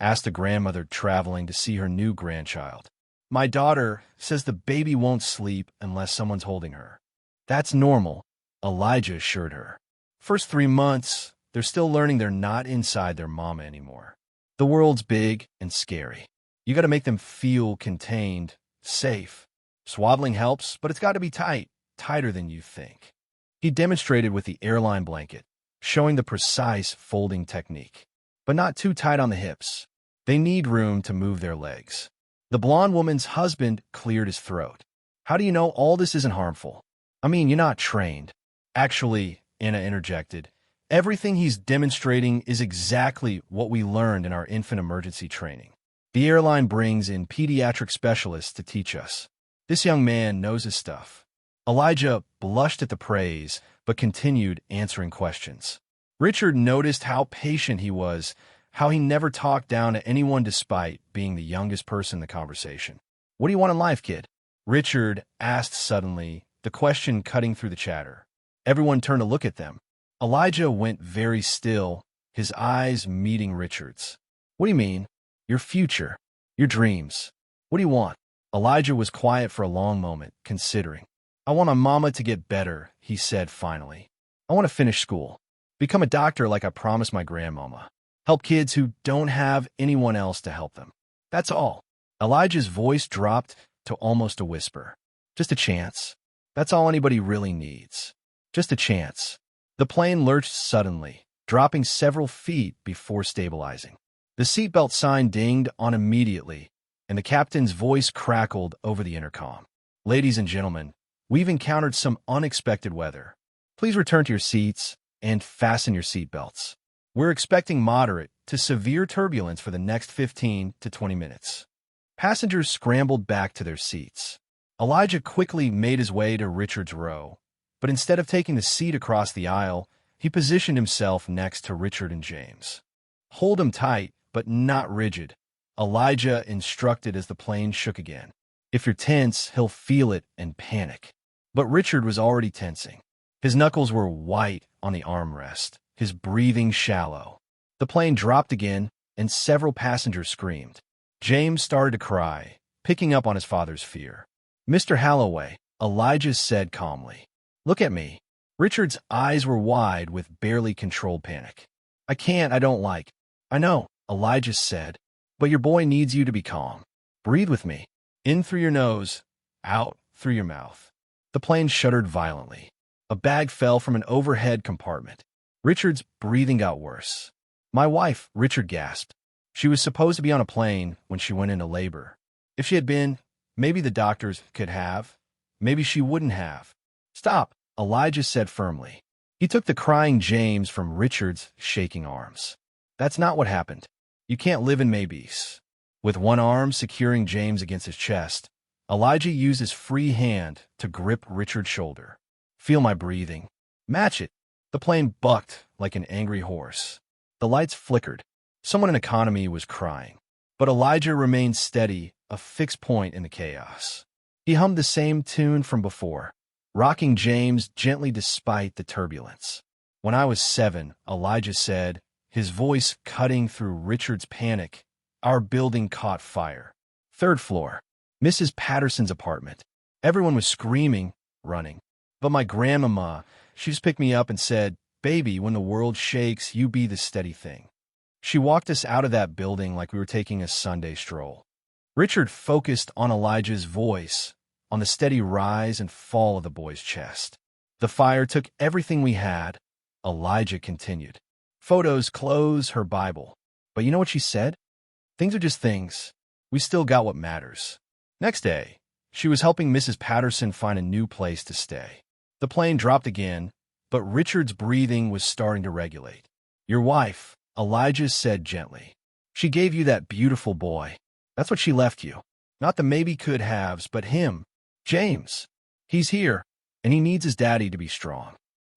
Speaker 1: Asked a grandmother traveling to see her new grandchild. My daughter says the baby won't sleep unless someone's holding her. That's normal, Elijah assured her. First 3 months, they're still learning they're not inside their mama anymore. The world's big and scary. You gotta make them feel contained, safe. Swaddling helps, but it's gotta be tight, tighter than you think. He demonstrated with the airline blanket, showing the precise folding technique. But not too tight on the hips. They need room to move their legs. The blonde woman's husband cleared his throat. How do you know all this isn't harmful? I mean, you're not trained. Actually, Anna interjected, everything he's demonstrating is exactly what we learned in our infant emergency training. The airline brings in pediatric specialists to teach us. This young man knows his stuff. Elijah blushed at the praise, but continued answering questions. Richard noticed how patient he was, how he never talked down to anyone despite being the youngest person in the conversation. What do you want in life, kid? Richard asked suddenly, the question cutting through the chatter. Everyone turned to look at them. Elijah went very still, his eyes meeting Richard's. What do you mean? Your future. Your dreams. What do you want? Elijah was quiet for a long moment, considering. I want my mama to get better, he said finally. I want to finish school. Become a doctor like I promised my grandmama. Help kids who don't have anyone else to help them. That's all. Elijah's voice dropped to almost a whisper. Just a chance. That's all anybody really needs. Just a chance. The plane lurched suddenly, dropping several feet before stabilizing. The seatbelt sign dinged on immediately, and the captain's voice crackled over the intercom. Ladies and gentlemen, we've encountered some unexpected weather. Please return to your seats and fasten your seatbelts. We're expecting moderate to severe turbulence for the next 15 to 20 minutes. Passengers scrambled back to their seats. Elijah quickly made his way to Richard's row, but instead of taking the seat across the aisle, he positioned himself next to Richard and James. Hold him tight, but not rigid, Elijah instructed as the plane shook again. If you're tense, he'll feel it and panic. But Richard was already tensing. His knuckles were white on the armrest, his breathing shallow. The plane dropped again, and several passengers screamed. James started to cry, picking up on his father's fear. Mr. Halloway, Elijah said calmly. Look at me. Richard's eyes were wide with barely controlled panic. I don't like. I know, Elijah said, but your boy needs you to be calm. Breathe with me. In through your nose, out through your mouth. The plane shuddered violently. A bag fell from an overhead compartment. Richard's breathing got worse. My wife, Richard gasped. She was supposed to be on a plane when she went into labor. If she had been, maybe the doctors could have. Maybe she wouldn't have. Stop, Elijah said firmly. He took the crying James from Richard's shaking arms. That's not what happened. You can't live in maybes. With one arm securing James against his chest, Elijah used his free hand to grip Richard's shoulder. Feel my breathing. Match it. The plane bucked like an angry horse. The lights flickered. Someone in economy was crying. But Elijah remained steady, a fixed point in the chaos. He hummed the same tune from before, rocking James gently despite the turbulence. When I was 7, Elijah said, his voice cutting through Richard's panic, our building caught fire. 3rd floor. Mrs. Patterson's apartment. Everyone was screaming, running. But my grandmama, she just picked me up and said, baby, when the world shakes, you be the steady thing. She walked us out of that building like we were taking a Sunday stroll. Richard focused on Elijah's voice, on the steady rise and fall of the boy's chest. The fire took everything we had, Elijah continued. Photos, clothes, her Bible. But you know what she said? Things are just things. We still got what matters. Next day, she was helping Mrs. Patterson find a new place to stay. The plane dropped again, but Richard's breathing was starting to regulate. Your wife, Elijah said gently. She gave you that beautiful boy. That's what she left you. Not the maybe could haves, but him, James. He's here, and he needs his daddy to be strong.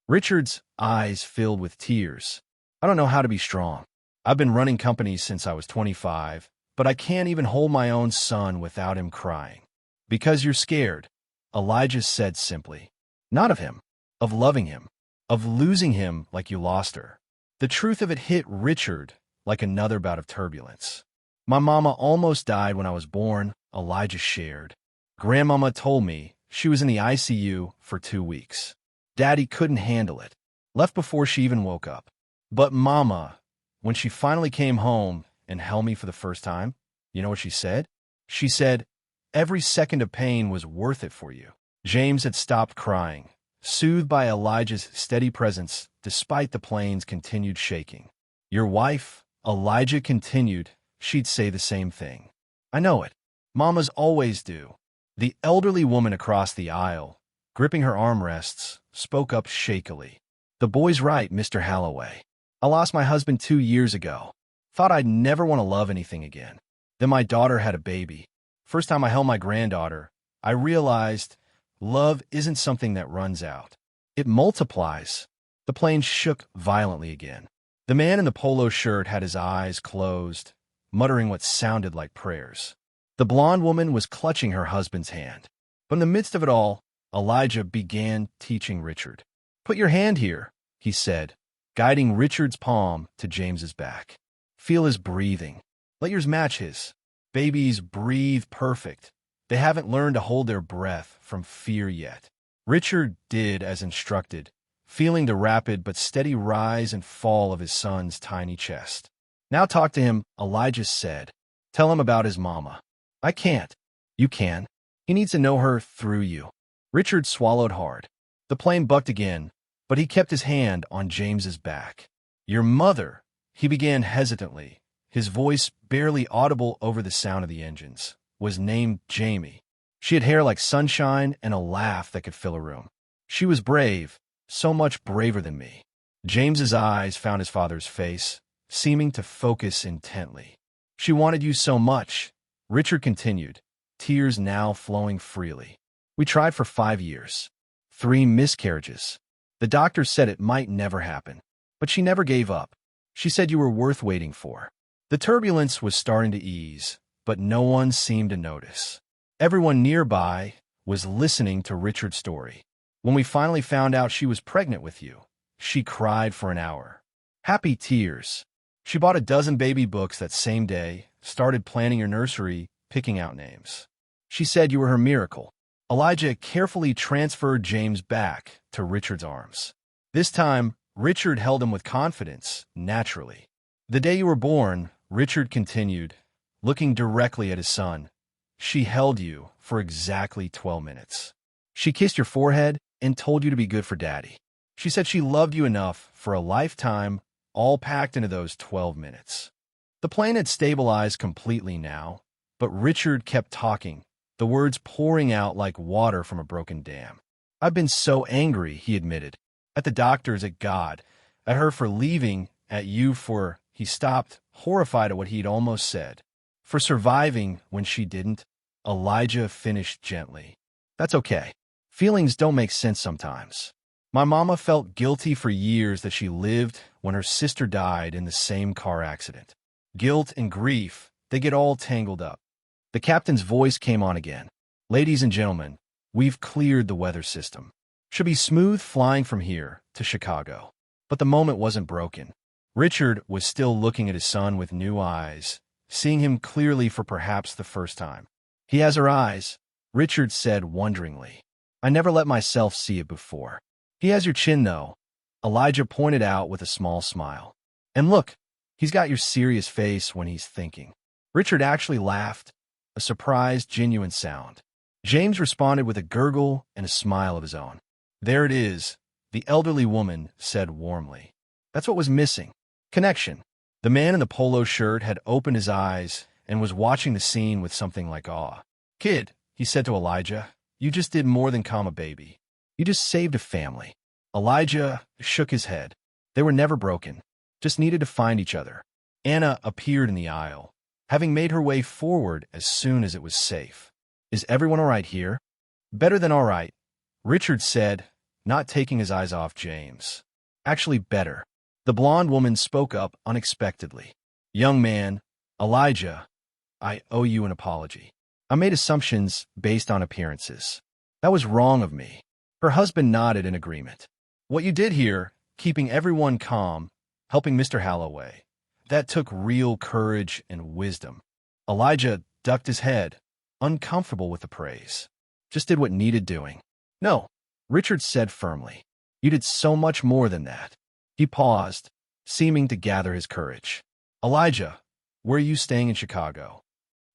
Speaker 1: Richard's eyes filled with tears. I don't know how to be strong. I've been running companies since I was 25, but I can't even hold my own son without him crying. Because you're scared, Elijah said simply. Not of him, of loving him, of losing him like you lost her. The truth of it hit Richard like another bout of turbulence. My mama almost died when I was born, Elijah shared. Grandmama told me she was in the ICU for 2 weeks. Daddy couldn't handle it, left before she even woke up. But Mama, when she finally came home and held me for the first time, you know what she said? She said, every second of pain was worth it for you. James had stopped crying, soothed by Elijah's steady presence despite the plane's continued shaking. Your wife, Elijah continued, she'd say the same thing. I know it. Mamas always do. The elderly woman across the aisle, gripping her armrests, spoke up shakily. The boy's right, Mr. Halloway. I lost my husband 2 years ago. Thought I'd never want to love anything again. Then my daughter had a baby. First time I held my granddaughter, I realized love isn't something that runs out. It multiplies. The plane shook violently again. The man in the polo shirt had his eyes closed, muttering what sounded like prayers. The blonde woman was clutching her husband's hand. But in the midst of it all, Elijah began teaching Richard. Put your hand here, he said, guiding Richard's palm to James's back. Feel his breathing. Let yours match his. Babies breathe perfect. They haven't learned to hold their breath from fear yet. Richard did as instructed, feeling the rapid but steady rise and fall of his son's tiny chest. "Now talk to him," Elijah said. "Tell him about his mama." "I can't." "You can. He needs to know her through you." Richard swallowed hard. The plane bucked again, but he kept his hand on James's back. "Your mother," he began hesitantly, his voice barely audible over the sound of the engines, "was named Jamie. She had hair like sunshine and a laugh that could fill a room. She was brave, so much braver than me." James's eyes found his father's face, seeming to focus intently. "She wanted you so much," Richard continued, tears now flowing freely. "We tried for 5 years. 3 miscarriages. The doctor said it might never happen. But she never gave up. She said you were worth waiting for." The turbulence was starting to ease, but no one seemed to notice. Everyone nearby was listening to Richard's story. "When we finally found out she was pregnant with you, she cried for an hour. Happy tears. She bought a dozen baby books that same day, started planning your nursery, picking out names. She said you were her miracle." Elijah carefully transferred James back to Richard's arms. This time, Richard held him with confidence, naturally. "The day you were born," Richard continued, looking directly at his son, "she held you for exactly 12 minutes. She kissed your forehead and told you to be good for Daddy. She said she loved you enough for a lifetime, all packed into those 12 minutes. The plane had stabilized completely now, but Richard kept talking, the words pouring out like water from a broken dam. "I've been so angry," he admitted. "At the doctors, at God, at her for leaving, at you for—" He stopped, horrified at what he'd almost said. "For surviving when she didn't." Elijah finished gently. "That's okay. Feelings don't make sense sometimes. My mama felt guilty for years that she lived when her sister died in the same car accident. Guilt and grief, they get all tangled up." The captain's voice came on again. "Ladies and gentlemen, we've cleared the weather system. Should be smooth flying from here to Chicago." But the moment wasn't broken. Richard was still looking at his son with new eyes, seeing him clearly for perhaps the first time. "He has her eyes," Richard said wonderingly. "I never let myself see it before. He has your chin, though," Elijah pointed out with a small smile. "And look, he's got your serious face when he's thinking." Richard actually laughed, a surprised, genuine sound. James responded with a gurgle and a smile of his own. "There it is," the elderly woman said warmly. "That's what was missing. Connection." The man in the polo shirt had opened his eyes and was watching the scene with something like awe. "Kid," he said to Elijah, "you just did more than calm a baby. You just saved a family." Elijah shook his head. They were never broken, just needed to find each other. Anna appeared in the aisle, having made her way forward as soon as it was safe. "Is everyone all right here?" "Better than all right," Richard said, not taking his eyes off James. "Actually better." The blonde woman spoke up unexpectedly. "Young man, Elijah, I owe you an apology. I made assumptions based on appearances. That was wrong of me." Her husband nodded in agreement. "What you did here, keeping everyone calm, helping Mr. Halloway, that took real courage and wisdom." Elijah ducked his head, uncomfortable with the praise. "Just did what needed doing." "No," Richard said firmly. "You did so much more than that." He paused, seeming to gather his courage. "Elijah, where are you staying in Chicago?"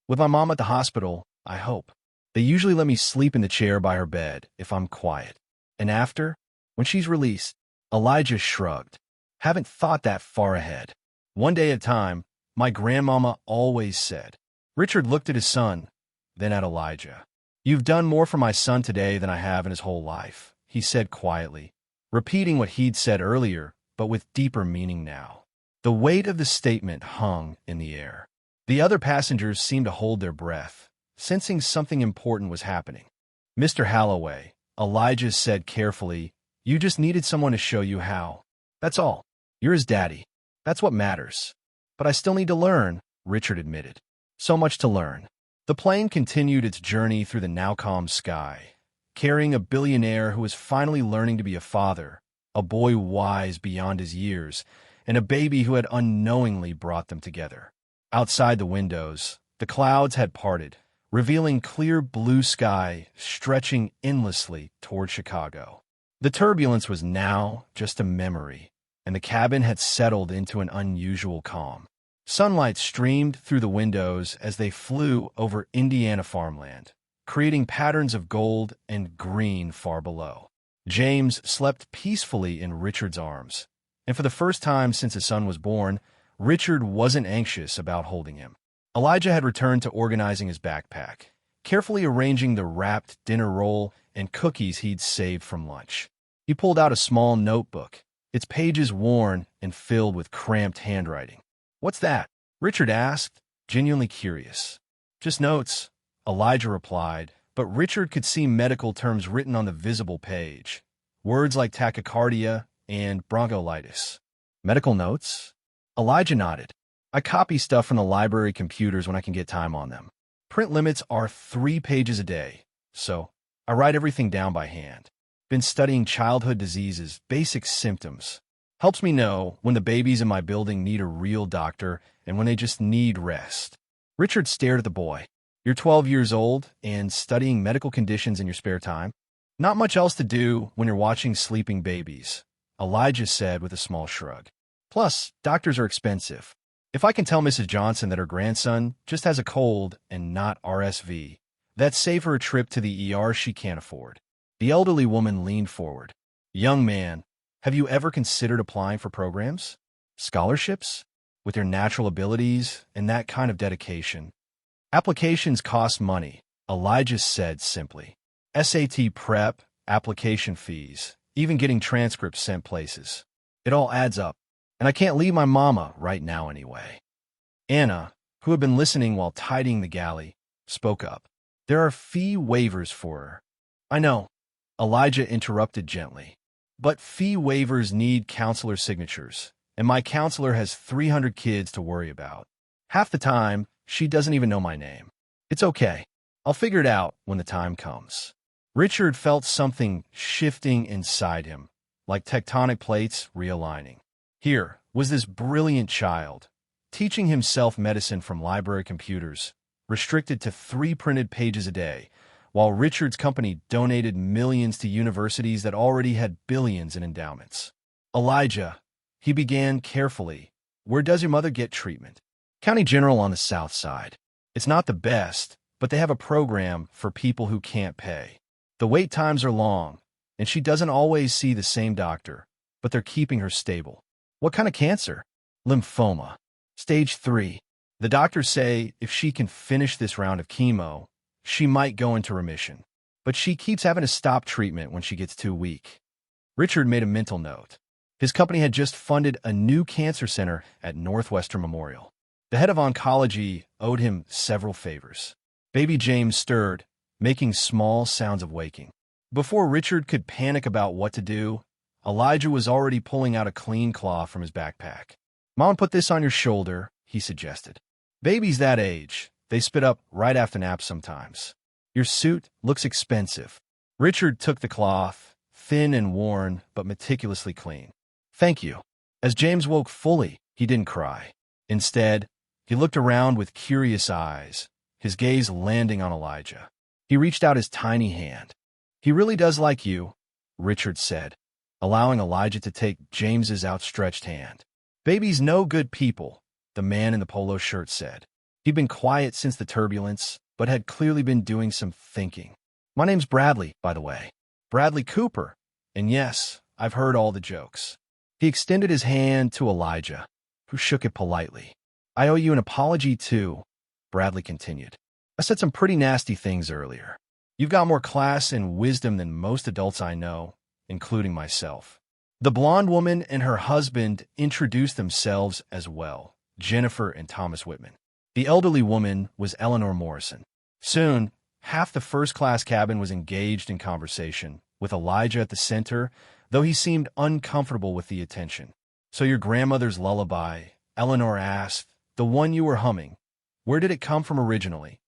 Speaker 1: "With my mom at the hospital, I hope. They usually let me sleep in the chair by her bed if I'm quiet. And after, when she's released," Elijah shrugged. "Haven't thought that far ahead. One day at a time, my grandmama always said." Richard looked at his son, then at Elijah. "You've done more for my son today than I have in his whole life," he said quietly, repeating what he'd said earlier, but with deeper meaning now. The weight of the statement hung in the air. The other passengers seemed to hold their breath, sensing something important was happening. "Mr. Halloway," Elijah said carefully, "you just needed someone to show you how. That's all. You're his daddy. That's what matters." "But I still need to learn," Richard admitted. "So much to learn." The plane continued its journey through the now calm sky, carrying a billionaire who was finally learning to be a father, a boy wise beyond his years, and a baby who had unknowingly brought them together. Outside the windows, the clouds had parted, revealing clear blue sky stretching endlessly toward Chicago. The turbulence was now just a memory, and the cabin had settled into an unusual calm. Sunlight streamed through the windows as they flew over Indiana farmland, creating patterns of gold and green far below. James slept peacefully in Richard's arms, and for the first time since his son was born, Richard wasn't anxious about holding him. Elijah had returned to organizing his backpack, carefully arranging the wrapped dinner roll and cookies he'd saved from lunch. He pulled out a small notebook, its pages worn and filled with cramped handwriting. "What's that?" Richard asked, genuinely curious. "Just notes," Elijah replied, but Richard could see medical terms written on the visible page. Words like tachycardia and bronchiolitis. "Medical notes?" Elijah nodded. "I copy stuff from the library computers when I can get time on them. Print limits are 3 pages a day, so I write everything down by hand. Been studying childhood diseases, basic symptoms. Helps me know when the babies in my building need a real doctor and when they just need rest." Richard stared at the boy. "You're 12 years old and studying medical conditions in your spare time? Not much else to do when you're watching sleeping babies," Elijah said with a small shrug. "Plus, doctors are expensive. If I can tell Mrs. Johnson that her grandson just has a cold and not RSV, that'd save her a trip to the ER she can't afford." The elderly woman leaned forward. "Young man, have you ever considered applying for programs? Scholarships? With your natural abilities and that kind of dedication. Applications cost money," Elijah said simply. "SAT prep, application fees, even getting transcripts sent places. It all adds up. And I can't leave my mama right now anyway." Anna, who had been listening while tidying the galley, spoke up. "There are fee waivers for her." "I know," Elijah interrupted gently. "But fee waivers need counselor signatures, and my counselor has 300 kids to worry about. Half the time, she doesn't even know my name. It's okay. I'll figure it out when the time comes." Richard felt something shifting inside him, like tectonic plates realigning. Here was this brilliant child, teaching himself medicine from library computers, restricted to 3 printed pages a day, while Richard's company donated millions to universities that already had billions in endowments. "Elijah," he began carefully, "where does your mother get treatment?" "County General on the south side. It's not the best, but they have a program for people who can't pay. The wait times are long, and she doesn't always see the same doctor, but they're keeping her stable." "What kind of cancer?" "Lymphoma. Stage 3. The doctors say if she can finish this round of chemo, she might go into remission. But she keeps having to stop treatment when she gets too weak." Richard made a mental note. His company had just funded a new cancer center at Northwestern Memorial. The head of oncology owed him several favors. Baby James stirred, making small sounds of waking. Before Richard could panic about what to do, Elijah was already pulling out a clean cloth from his backpack. "Mom, put this on your shoulder," he suggested. "Babies that age, they spit up right after naps sometimes. Your suit looks expensive." Richard took the cloth, thin and worn, but meticulously clean. "Thank you." As James woke fully, he didn't cry. Instead, he looked around with curious eyes, his gaze landing on Elijah. He reached out his tiny hand. "He really does like you," Richard said, allowing Elijah to take James's outstretched hand. "Baby's no good people," the man in the polo shirt said. He'd been quiet since the turbulence, but had clearly been doing some thinking. "My name's Bradley, by the way. Bradley Cooper. And yes, I've heard all the jokes." He extended his hand to Elijah, who shook it politely. "I owe you an apology, too," Bradley continued. "I said some pretty nasty things earlier. You've got more class and wisdom than most adults I know, including myself." The blonde woman and her husband introduced themselves as well, Jennifer and Thomas Whitman. The elderly woman was Eleanor Morrison. Soon, half the first-class cabin was engaged in conversation, with Elijah at the center, though he seemed uncomfortable with the attention. "So your grandmother's lullaby," Eleanor asked, "the one you were humming, where did it come from originally?"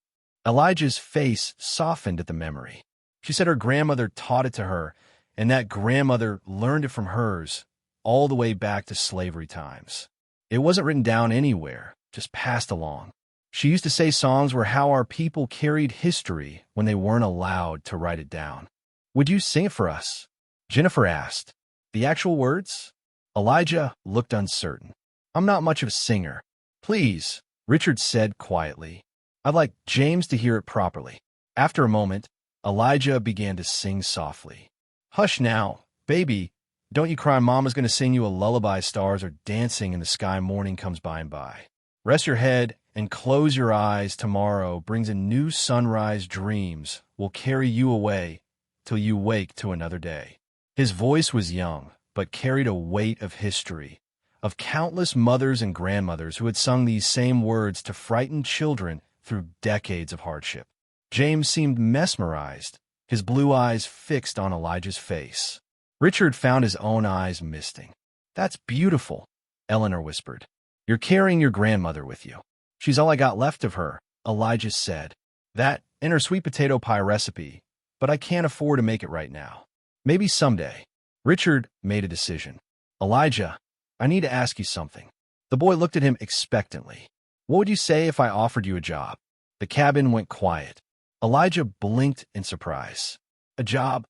Speaker 1: Elijah's face softened at the memory. She said her grandmother taught it to her, and that grandmother learned it from hers, all the way back to slavery times. It wasn't written down anywhere, just passed along. She used to say songs were how our people carried history when they weren't allowed to write it down. "Would you sing it for us?" Jennifer asked. The actual words? Elijah looked uncertain. I'm not much of a singer. Please, Richard said quietly. I'd like James to hear it properly. After a moment, Elijah began to sing softly. Hush now, baby. Don't you cry, Mama's going to sing you a lullaby. Stars are dancing in the sky, morning comes by and by. Rest your head and close your eyes. Tomorrow brings a new sunrise. Dreams will carry you away till you wake to another day. His voice was young, but carried a weight of history, of countless mothers and grandmothers who had sung these same words to frightened children through decades of hardship. James seemed mesmerized, his blue eyes fixed on Elijah's face. Richard found his own eyes misting. That's beautiful, Eleanor whispered. You're carrying your grandmother with you. She's all I got left of her, Elijah said. That and her sweet potato pie recipe, but I can't afford to make it right now. Maybe someday. Richard made a decision. Elijah, I need to ask you something. The boy looked at him expectantly. What would you say if I offered you a job? The cabin went quiet. Elijah blinked in surprise. A job?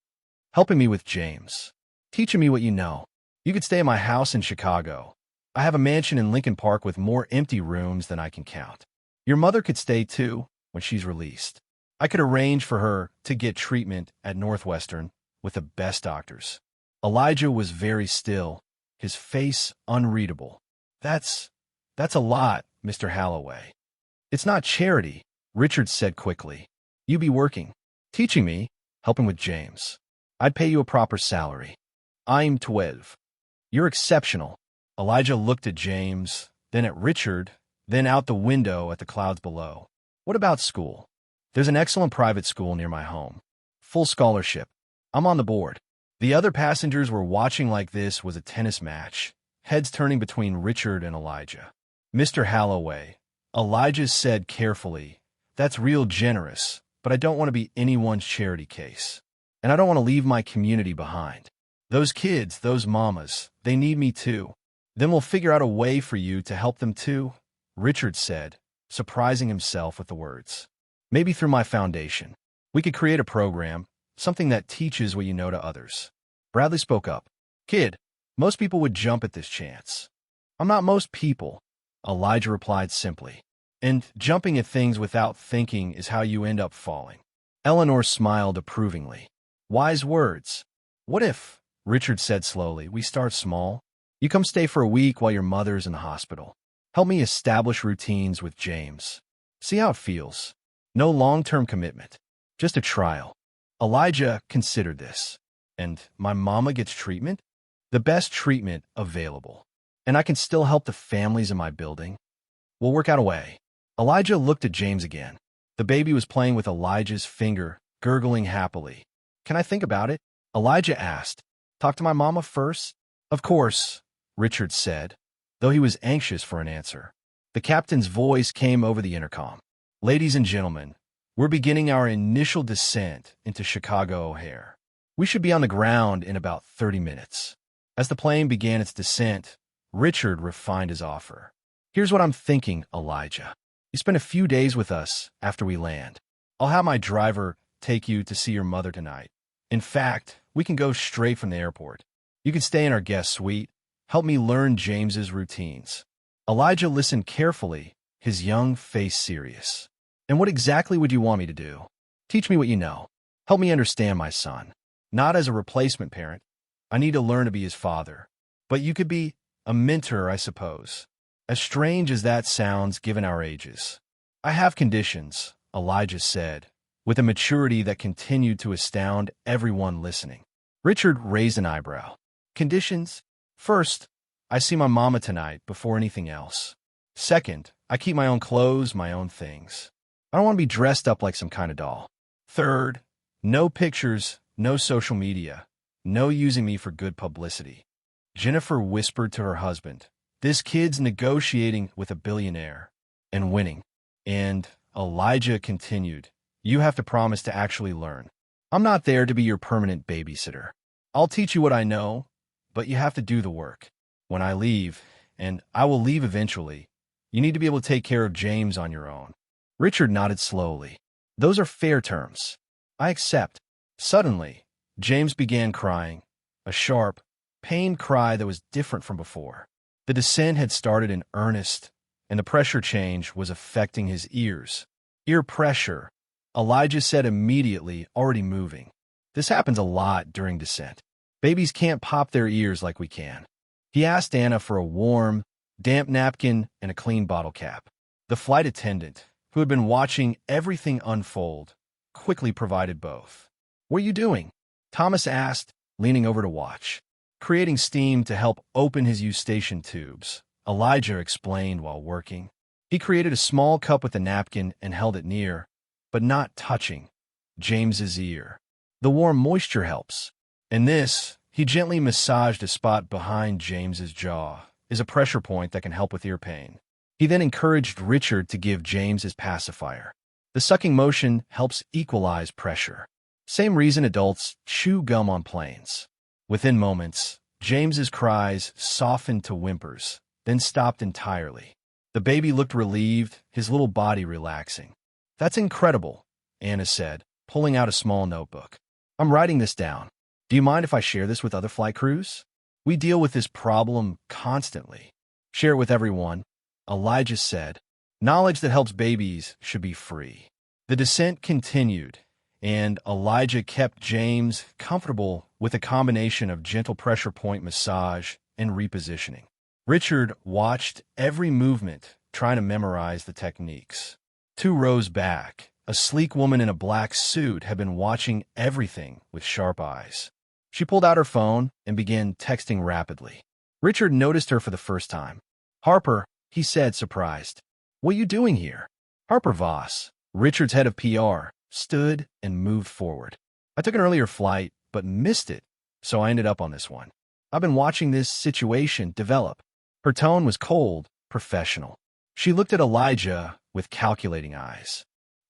Speaker 1: Helping me with James. Teaching me what you know. You could stay at my house in Chicago. I have a mansion in Lincoln Park with more empty rooms than I can count. Your mother could stay too when she's released. I could arrange for her to get treatment at Northwestern with the best doctors. Elijah was very still, his face unreadable. That's a lot, Mr. Halloway. It's not charity, Richard said quickly. You be working, teaching me, helping with James. I'd pay you a proper salary. I'm 12. You're exceptional. Elijah looked at James, then at Richard, then out the window at the clouds below. What about school? There's an excellent private school near my home. Full scholarship. I'm on the board. The other passengers were watching like this was a tennis match, heads turning between Richard and Elijah. Mr. Halloway, Elijah said carefully, that's real generous, but I don't want to be anyone's charity case. And I don't want to leave my community behind. Those kids, those mamas, they need me too. Then we'll figure out a way for you to help them too, Richard said, surprising himself with the words. Maybe through my foundation. We could create a program, something that teaches what you know to others. Bradley spoke up. Kid, most people would jump at this chance. I'm not most people, Elijah replied simply. And jumping at things without thinking is how you end up falling. Eleanor smiled approvingly. Wise words. What if, Richard said slowly, we start small? You come stay for a week while your mother's in the hospital. Help me establish routines with James. See how it feels. No long-term commitment. Just a trial. Elijah considered this. And my mama gets treatment? The best treatment available. And I can still help the families in my building? We'll work out a way. Elijah looked at James again. The baby was playing with Elijah's finger, gurgling happily. Can I think about it? Elijah asked. Talk to my mama first? Of course, Richard said, though he was anxious for an answer. The captain's voice came over the intercom. Ladies and gentlemen, we're beginning our initial descent into Chicago O'Hare. We should be on the ground in about 30 minutes. As the plane began its descent, Richard refined his offer. Here's what I'm thinking, Elijah. You spend a few days with us after we land. I'll have my driver take you to see your mother tonight. In fact, we can go straight from the airport. You can stay in our guest suite. Help me learn James's routines. Elijah listened carefully, his young face serious. And what exactly would you want me to do? Teach me what you know. Help me understand my son. Not as a replacement parent. I need to learn to be his father. But you could be a mentor, I suppose. As strange as that sounds given our ages. I have conditions, Elijah said, with a maturity that continued to astound everyone listening. Richard raised an eyebrow. Conditions? First, I see my mama tonight before anything else. Second, I keep my own clothes, my own things. I don't want to be dressed up like some kind of doll. Third, no pictures, no social media, no using me for good publicity. Jennifer whispered to her husband, this kid's negotiating with a billionaire and winning. And Elijah continued, you have to promise to actually learn. I'm not there to be your permanent babysitter. I'll teach you what I know, but you have to do the work. When I leave, and I will leave eventually, you need to be able to take care of James on your own. Richard nodded slowly. Those are fair terms. I accept. Suddenly, James began crying, a sharp, pained cry that was different from before. The descent had started in earnest, and the pressure change was affecting his ears. Ear pressure, Elijah said immediately, already moving. This happens a lot during descent. Babies can't pop their ears like we can. He asked Anna for a warm, damp napkin and a clean bottle cap. The flight attendant, who had been watching everything unfold, quickly provided both. "What are you doing?" Thomas asked, leaning over to watch. "Creating steam to help open his eustachian tubes," Elijah explained while working. He created a small cup with a napkin and held it near, but not touching, James's ear. The warm moisture helps. And this, he gently massaged a spot behind James's jaw, is a pressure point that can help with ear pain. He then encouraged Richard to give James his pacifier. The sucking motion helps equalize pressure. Same reason adults chew gum on planes. Within moments, James's cries softened to whimpers, then stopped entirely. The baby looked relieved, his little body relaxing. "That's incredible," Anna said, pulling out a small notebook. "I'm writing this down. Do you mind if I share this with other flight crews? We deal with this problem constantly." "Share it with everyone," Elijah said. "Knowledge that helps babies should be free." The descent continued, and Elijah kept James comfortable with a combination of gentle pressure point massage and repositioning. Richard watched every movement, trying to memorize the techniques. 2 rows back, a sleek woman in a black suit had been watching everything with sharp eyes. She pulled out her phone and began texting rapidly. Richard noticed her for the first time. "Harper," he said, surprised. "What are you doing here?" Harper Voss, Richard's head of PR, stood and moved forward. "I took an earlier flight, but missed it, so I ended up on this one. I've been watching this situation develop." Her tone was cold, professional. She looked at Elijah with calculating eyes.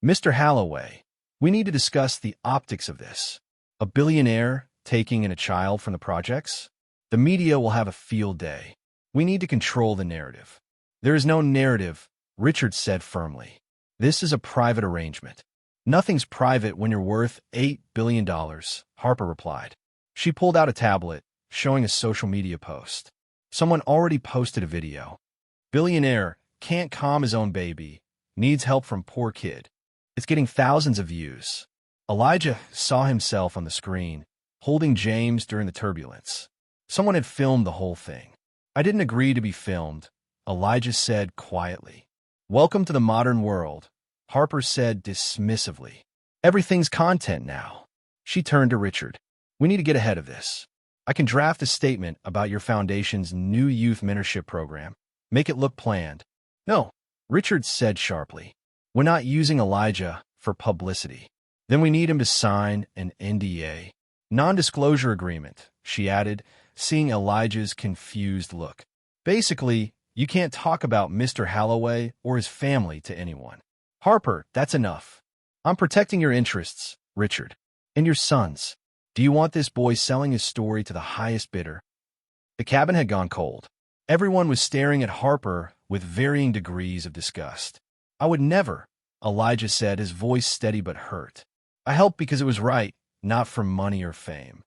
Speaker 1: "Mr. Halloway, we need to discuss the optics of this. A billionaire taking in a child from the projects? The media will have a field day. We need to control the narrative." "There is no narrative," Richard said firmly. "This is a private arrangement." "Nothing's private when you're worth $8 billion, Harper replied. She pulled out a tablet, showing a social media post. Someone already posted a video. "Billionaire can't calm his own baby, needs help from poor kid." It's getting thousands of views. Elijah saw himself on the screen, holding James during the turbulence. Someone had filmed the whole thing. "I didn't agree to be filmed," Elijah said quietly. "Welcome to the modern world," Harper said dismissively. "Everything's content now." She turned to Richard. "We need to get ahead of this. I can draft a statement about your foundation's new youth mentorship program. Make it look planned." "No," Richard said sharply. "We're not using Elijah for publicity." "Then we need him to sign an NDA. Non-disclosure agreement," she added, seeing Elijah's confused look. "Basically, you can't talk about Mr. Halloway or his family to anyone." "Harper, that's enough. I'm protecting your interests, Richard. And your son's. Do you want this boy selling his story to the highest bidder?" The cabin had gone cold. Everyone was staring at Harper with varying degrees of disgust. "I would never," Elijah said, his voice steady but hurt. "I helped because it was right, not for money or fame."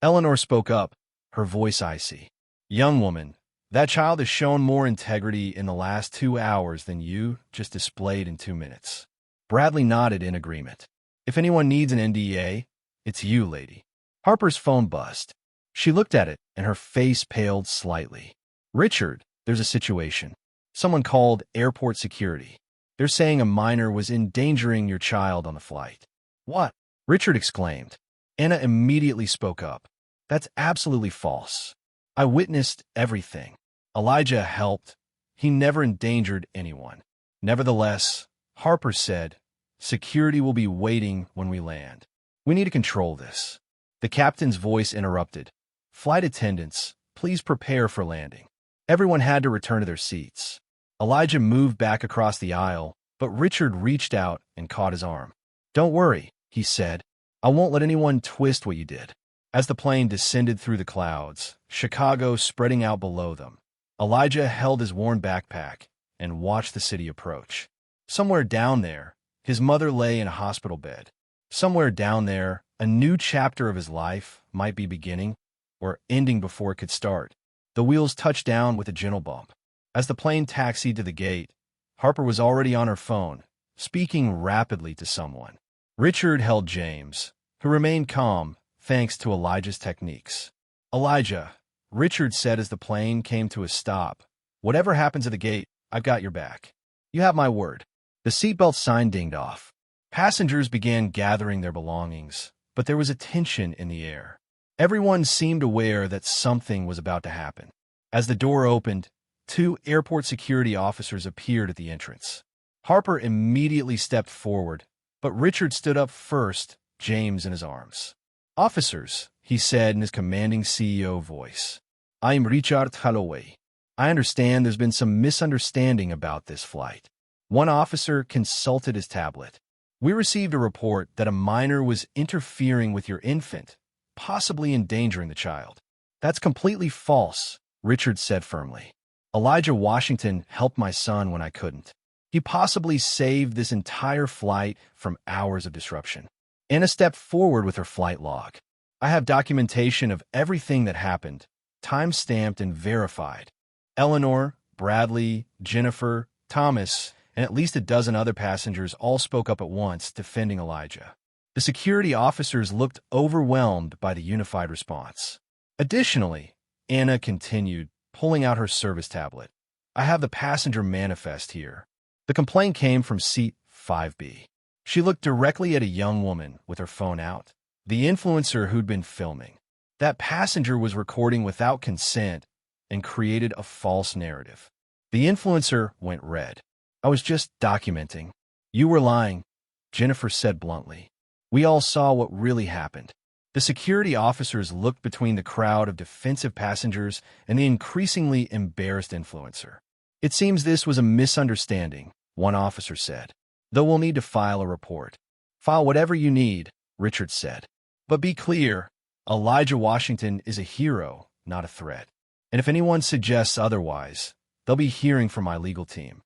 Speaker 1: Eleanor spoke up, her voice icy. "Young woman, that child has shown more integrity in the last 2 hours than you just displayed in 2 minutes." Bradley nodded in agreement. "If anyone needs an NDA, it's you, lady." Harper's phone buzzed. She looked at it, and her face paled slightly. "Richard, there's a situation. Someone called airport security. They're saying a minor was endangering your child on the flight." "What?" Richard exclaimed. Anna immediately spoke up. "That's absolutely false. I witnessed everything. Elijah helped. He never endangered anyone." "Nevertheless," Harper said, "security will be waiting when we land. We need to control this." The captain's voice interrupted. "Flight attendants, please prepare for landing." Everyone had to return to their seats. Elijah moved back across the aisle, but Richard reached out and caught his arm. "Don't worry," he said. "I won't let anyone twist what you did." As the plane descended through the clouds, Chicago spreading out below them, Elijah held his worn backpack and watched the city approach. Somewhere down there, his mother lay in a hospital bed. Somewhere down there, a new chapter of his life might be beginning, or ending before it could start. The wheels touched down with a gentle bump. As the plane taxied to the gate, Harper was already on her phone, speaking rapidly to someone. Richard held James, who remained calm thanks to Elijah's techniques. "Elijah," Richard said as the plane came to a stop, "whatever happens at the gate, I've got your back. You have my word." The seatbelt sign dinged off. Passengers began gathering their belongings, but there was a tension in the air. Everyone seemed aware that something was about to happen. As the door opened, 2 airport security officers appeared at the entrance. Harper immediately stepped forward, but Richard stood up first, James in his arms. "Officers," he said in his commanding CEO voice, "I'm Richard Halloway. I understand there's been some misunderstanding about this flight." One officer consulted his tablet. "We received a report that a minor was interfering with your infant, possibly endangering the child." "That's completely false," Richard said firmly. "Elijah Washington helped my son when I couldn't. He possibly saved this entire flight from hours of disruption." Anna stepped forward with her flight log. "I have documentation of everything that happened, time-stamped and verified." Eleanor, Bradley, Jennifer, Thomas, and at least a dozen other passengers all spoke up at once, defending Elijah. The security officers looked overwhelmed by the unified response. Additionally, Anna continued, pulling out her service tablet. "I have the passenger manifest here." The complaint came from seat 5B. She looked directly at a young woman with her phone out, the influencer who'd been filming. That passenger was recording without consent and created a false narrative. The influencer went red. "I was just documenting." "You were lying," Jennifer said bluntly. "We all saw what really happened." The security officers looked between the crowd of defensive passengers and the increasingly embarrassed influencer. "It seems this was a misunderstanding," one officer said. "Though we'll need to file a report." "File whatever you need," Richard said. "But be clear, Elijah Washington is a hero, not a threat. And if anyone suggests otherwise, they'll be hearing from my legal team."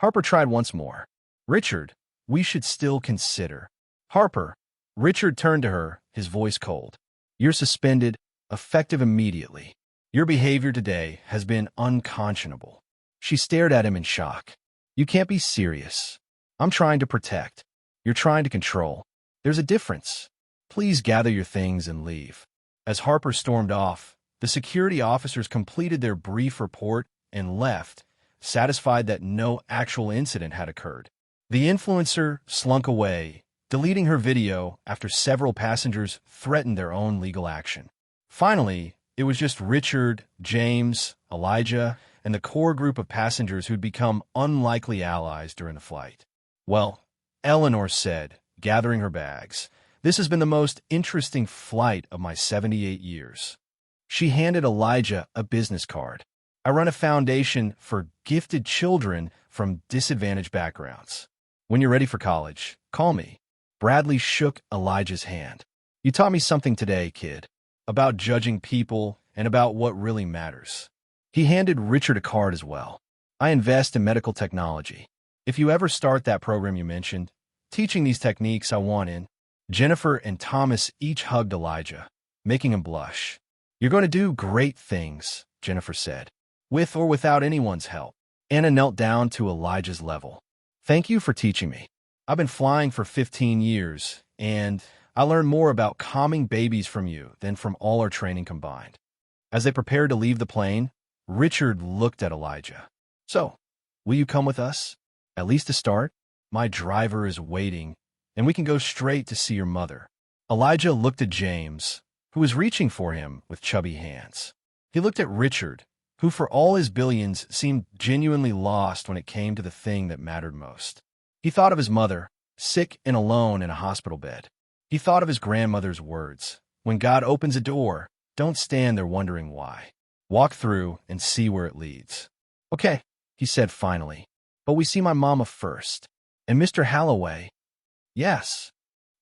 Speaker 1: Harper tried once more. "Richard, we should still consider." "Harper," Richard turned to her, his voice cold. "You're suspended, effective immediately. Your behavior today has been unconscionable." She stared at him in shock. "You can't be serious. I'm trying to protect. You're trying to control. There's a difference. Please gather your things and leave." As Harper stormed off, the security officers completed their brief report and left, satisfied that no actual incident had occurred. The influencer slunk away, deleting her video after several passengers threatened their own legal action. Finally, it was just Richard, James, Elijah, and the core group of passengers who'd become unlikely allies during the flight. "Well," Eleanor said, gathering her bags, "this has been the most interesting flight of my 78 years. She handed Elijah a business card. "I run a foundation for gifted children from disadvantaged backgrounds. When you're ready for college, call me." Bradley shook Elijah's hand. "You taught me something today, kid, about judging people and about what really matters." He handed Richard a card as well. "I invest in medical technology. If you ever start that program you mentioned, teaching these techniques I want in." Jennifer and Thomas each hugged Elijah, making him blush. "You're going to do great things," Jennifer said. "With or without anyone's help." Anna knelt down to Elijah's level. "Thank you for teaching me. I've been flying for 15 years, and I learned more about calming babies from you than from all our training combined." As they prepared to leave the plane, Richard looked at Elijah. "So, will you come with us? At least to start? My driver is waiting, and we can go straight to see your mother." Elijah looked at James, who was reaching for him with chubby hands. He looked at Richard, who for all his billions seemed genuinely lost when it came to the thing that mattered most. He thought of his mother, sick and alone in a hospital bed. He thought of his grandmother's words, "When God opens a door, don't stand there wondering why. Walk through and see where it leads." "Okay," he said finally, "but we see my mama first. And Mr. Halloway." "Yes.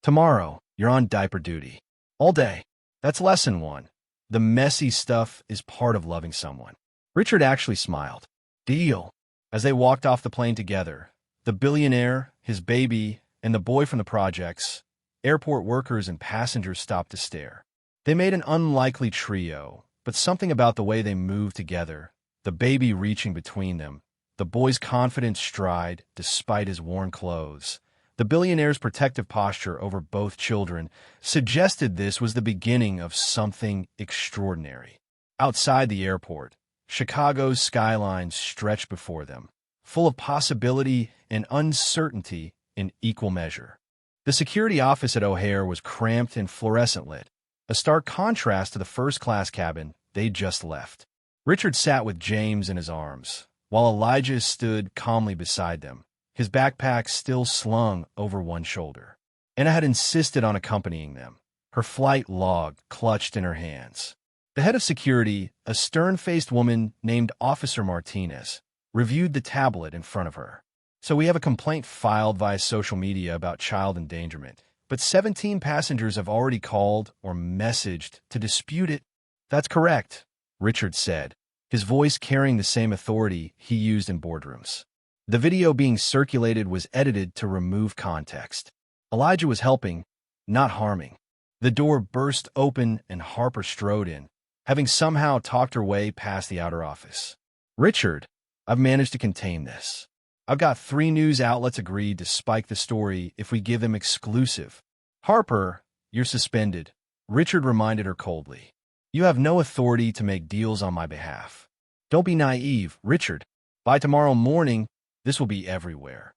Speaker 1: Tomorrow, you're on diaper duty. All day. That's lesson 1. The messy stuff is part of loving someone." Richard actually smiled. "Deal." As they walked off the plane together, the billionaire, his baby, and the boy from the projects, airport workers and passengers stopped to stare. They made an unlikely trio, but something about the way they moved together, the baby reaching between them, the boy's confident stride despite his worn clothes, the billionaire's protective posture over both children, suggested this was the beginning of something extraordinary. Outside the airport, Chicago's skyline stretched before them, full of possibility and uncertainty in equal measure. The security office at O'Hare was cramped and fluorescent lit, a stark contrast to the first-class cabin they'd just left. Richard sat with James in his arms, while Elijah stood calmly beside them, his backpack still slung over one shoulder. Anna had insisted on accompanying them, her flight log clutched in her hands. The head of security, a stern-faced woman named Officer Martinez, reviewed the tablet in front of her. So we have a complaint filed via social media about child endangerment, but 17 passengers have already called or messaged to dispute it. That's correct, Richard said, his voice carrying the same authority he used in boardrooms. The video being circulated was edited to remove context. Elijah was helping, not harming. The door burst open and Harper strode in, having somehow talked her way past the outer office. Richard, I've managed to contain this. I've got 3 news outlets agreed to spike the story if we give them exclusive. Harper, you're suspended, Richard reminded her coldly. You have no authority to make deals on my behalf. Don't be naive, Richard. By tomorrow morning, this will be everywhere.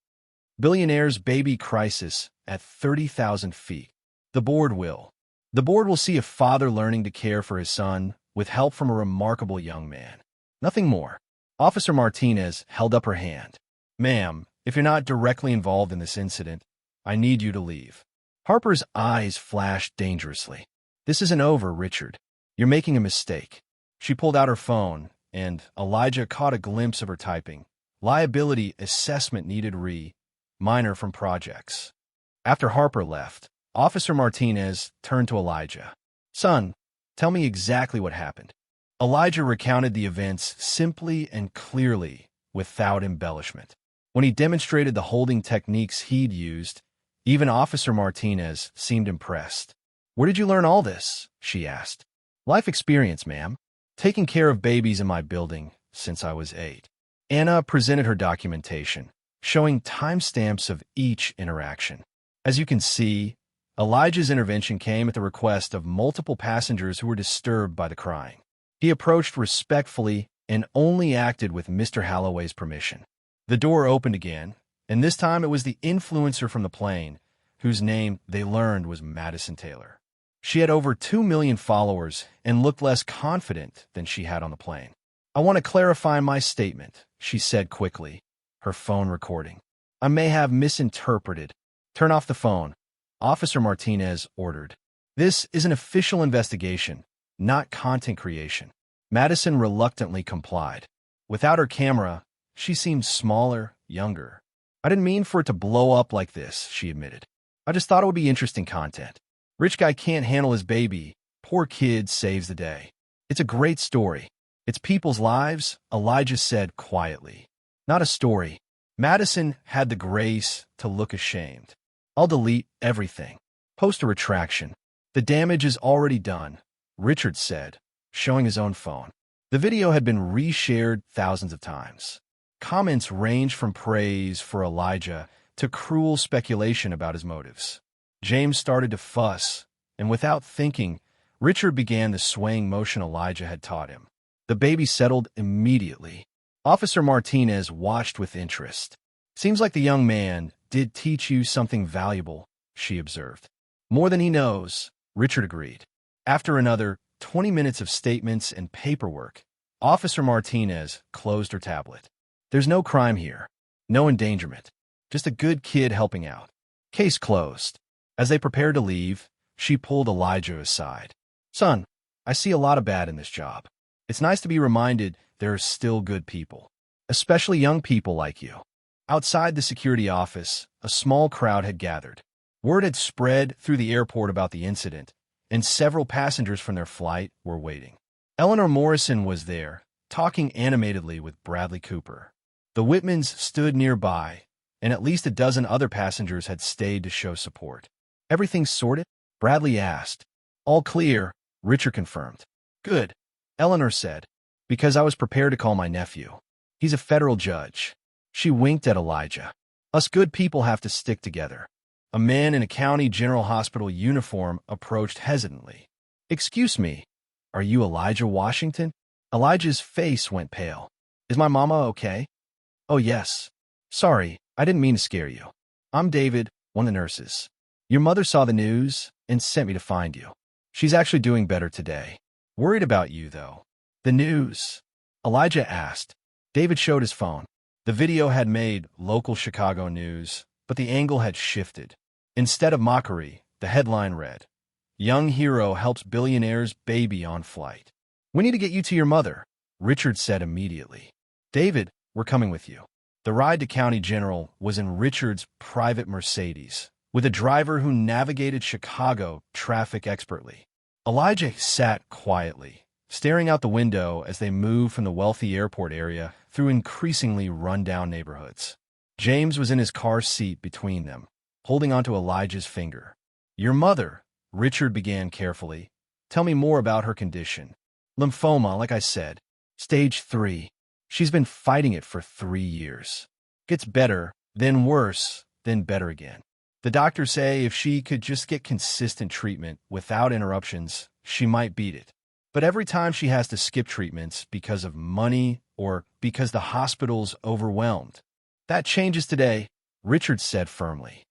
Speaker 1: Billionaire's baby crisis at 30,000 feet. The board will. The board will see a father learning to care for his son with help from a remarkable young man. Nothing more. Officer Martinez held up her hand. Ma'am, if you're not directly involved in this incident, I need you to leave. Harper's eyes flashed dangerously. This isn't over, Richard. You're making a mistake. She pulled out her phone, and Elijah caught a glimpse of her typing. Liability assessment needed minor from projects. After Harper left, Officer Martinez turned to Elijah. Son, tell me exactly what happened. Elijah recounted the events simply and clearly, without embellishment. When he demonstrated the holding techniques he'd used, even Officer Martinez seemed impressed. Where did you learn all this? She asked. Life experience, ma'am. Taking care of babies in my building since I was 8. Anna presented her documentation, showing timestamps of each interaction. As you can see, Elijah's intervention came at the request of multiple passengers who were disturbed by the crying. He approached respectfully and only acted with Mr. Halloway's permission. The door opened again, and this time it was the influencer from the plane, whose name they learned was Madison Taylor. She had over 2 million followers and looked less confident than she had on the plane. I want to clarify my statement, she said quickly, her phone recording. I may have misinterpreted. Turn off the phone, Officer Martinez ordered. This is an official investigation, not content creation. Madison reluctantly complied. Without her camera, she seemed smaller, younger. I didn't mean for it to blow up like this, she admitted. I just thought it would be interesting content. Rich guy can't handle his baby. Poor kid saves the day. It's a great story. It's people's lives, Elijah said quietly. Not a story. Madison had the grace to look ashamed. I'll delete everything. Post a retraction. The damage is already done, Richard said, showing his own phone. The video had been reshared thousands of times. Comments ranged from praise for Elijah to cruel speculation about his motives. James started to fuss, and without thinking, Richard began the swaying motion Elijah had taught him. The baby settled immediately. Officer Martinez watched with interest. Seems like the young man did teach you something valuable, she observed. More than he knows, Richard agreed. After another 20 minutes of statements and paperwork, Officer Martinez closed her tablet. There's no crime here, no endangerment, just a good kid helping out. Case closed. As they prepared to leave, she pulled Elijah aside. Son, I see a lot of bad in this job. It's nice to be reminded there are still good people, especially young people like you. Outside the security office, a small crowd had gathered. Word had spread through the airport about the incident, and several passengers from their flight were waiting. Eleanor Morrison was there, talking animatedly with Bradley Cooper. The Whitmans stood nearby, and at least a dozen other passengers had stayed to show support. Everything sorted? Bradley asked. All clear, Richard confirmed. Good, Eleanor said, because I was prepared to call my nephew. He's a federal judge. She winked at Elijah. Us good people have to stick together. A man in a county general hospital uniform approached hesitantly. Excuse me, are you Elijah Washington? Elijah's face went pale. Is my mama okay? Oh, yes. Sorry, I didn't mean to scare you. I'm David, one of the nurses. Your mother saw the news and sent me to find you. She's actually doing better today. Worried about you, though. The news? Elijah asked. David showed his phone. The video had made local Chicago news, but the angle had shifted. Instead of mockery, the headline read, Young hero helps billionaire's baby on flight. We need to get you to your mother, Richard said immediately. David, we're coming with you. The ride to County General was in Richard's private Mercedes, with a driver who navigated Chicago traffic expertly. Elijah sat quietly, staring out the window as they moved from the wealthy airport area through increasingly run-down neighborhoods. James was in his car seat between them, holding onto Elijah's finger. Your mother, Richard began carefully. Tell me more about her condition. Lymphoma, like I said. Stage 3. She's been fighting it for 3 years. Gets better, then worse, then better again. The doctors say if she could just get consistent treatment without interruptions, she might beat it. But every time she has to skip treatments because of money or because the hospital's overwhelmed. That changes today, Richard said firmly.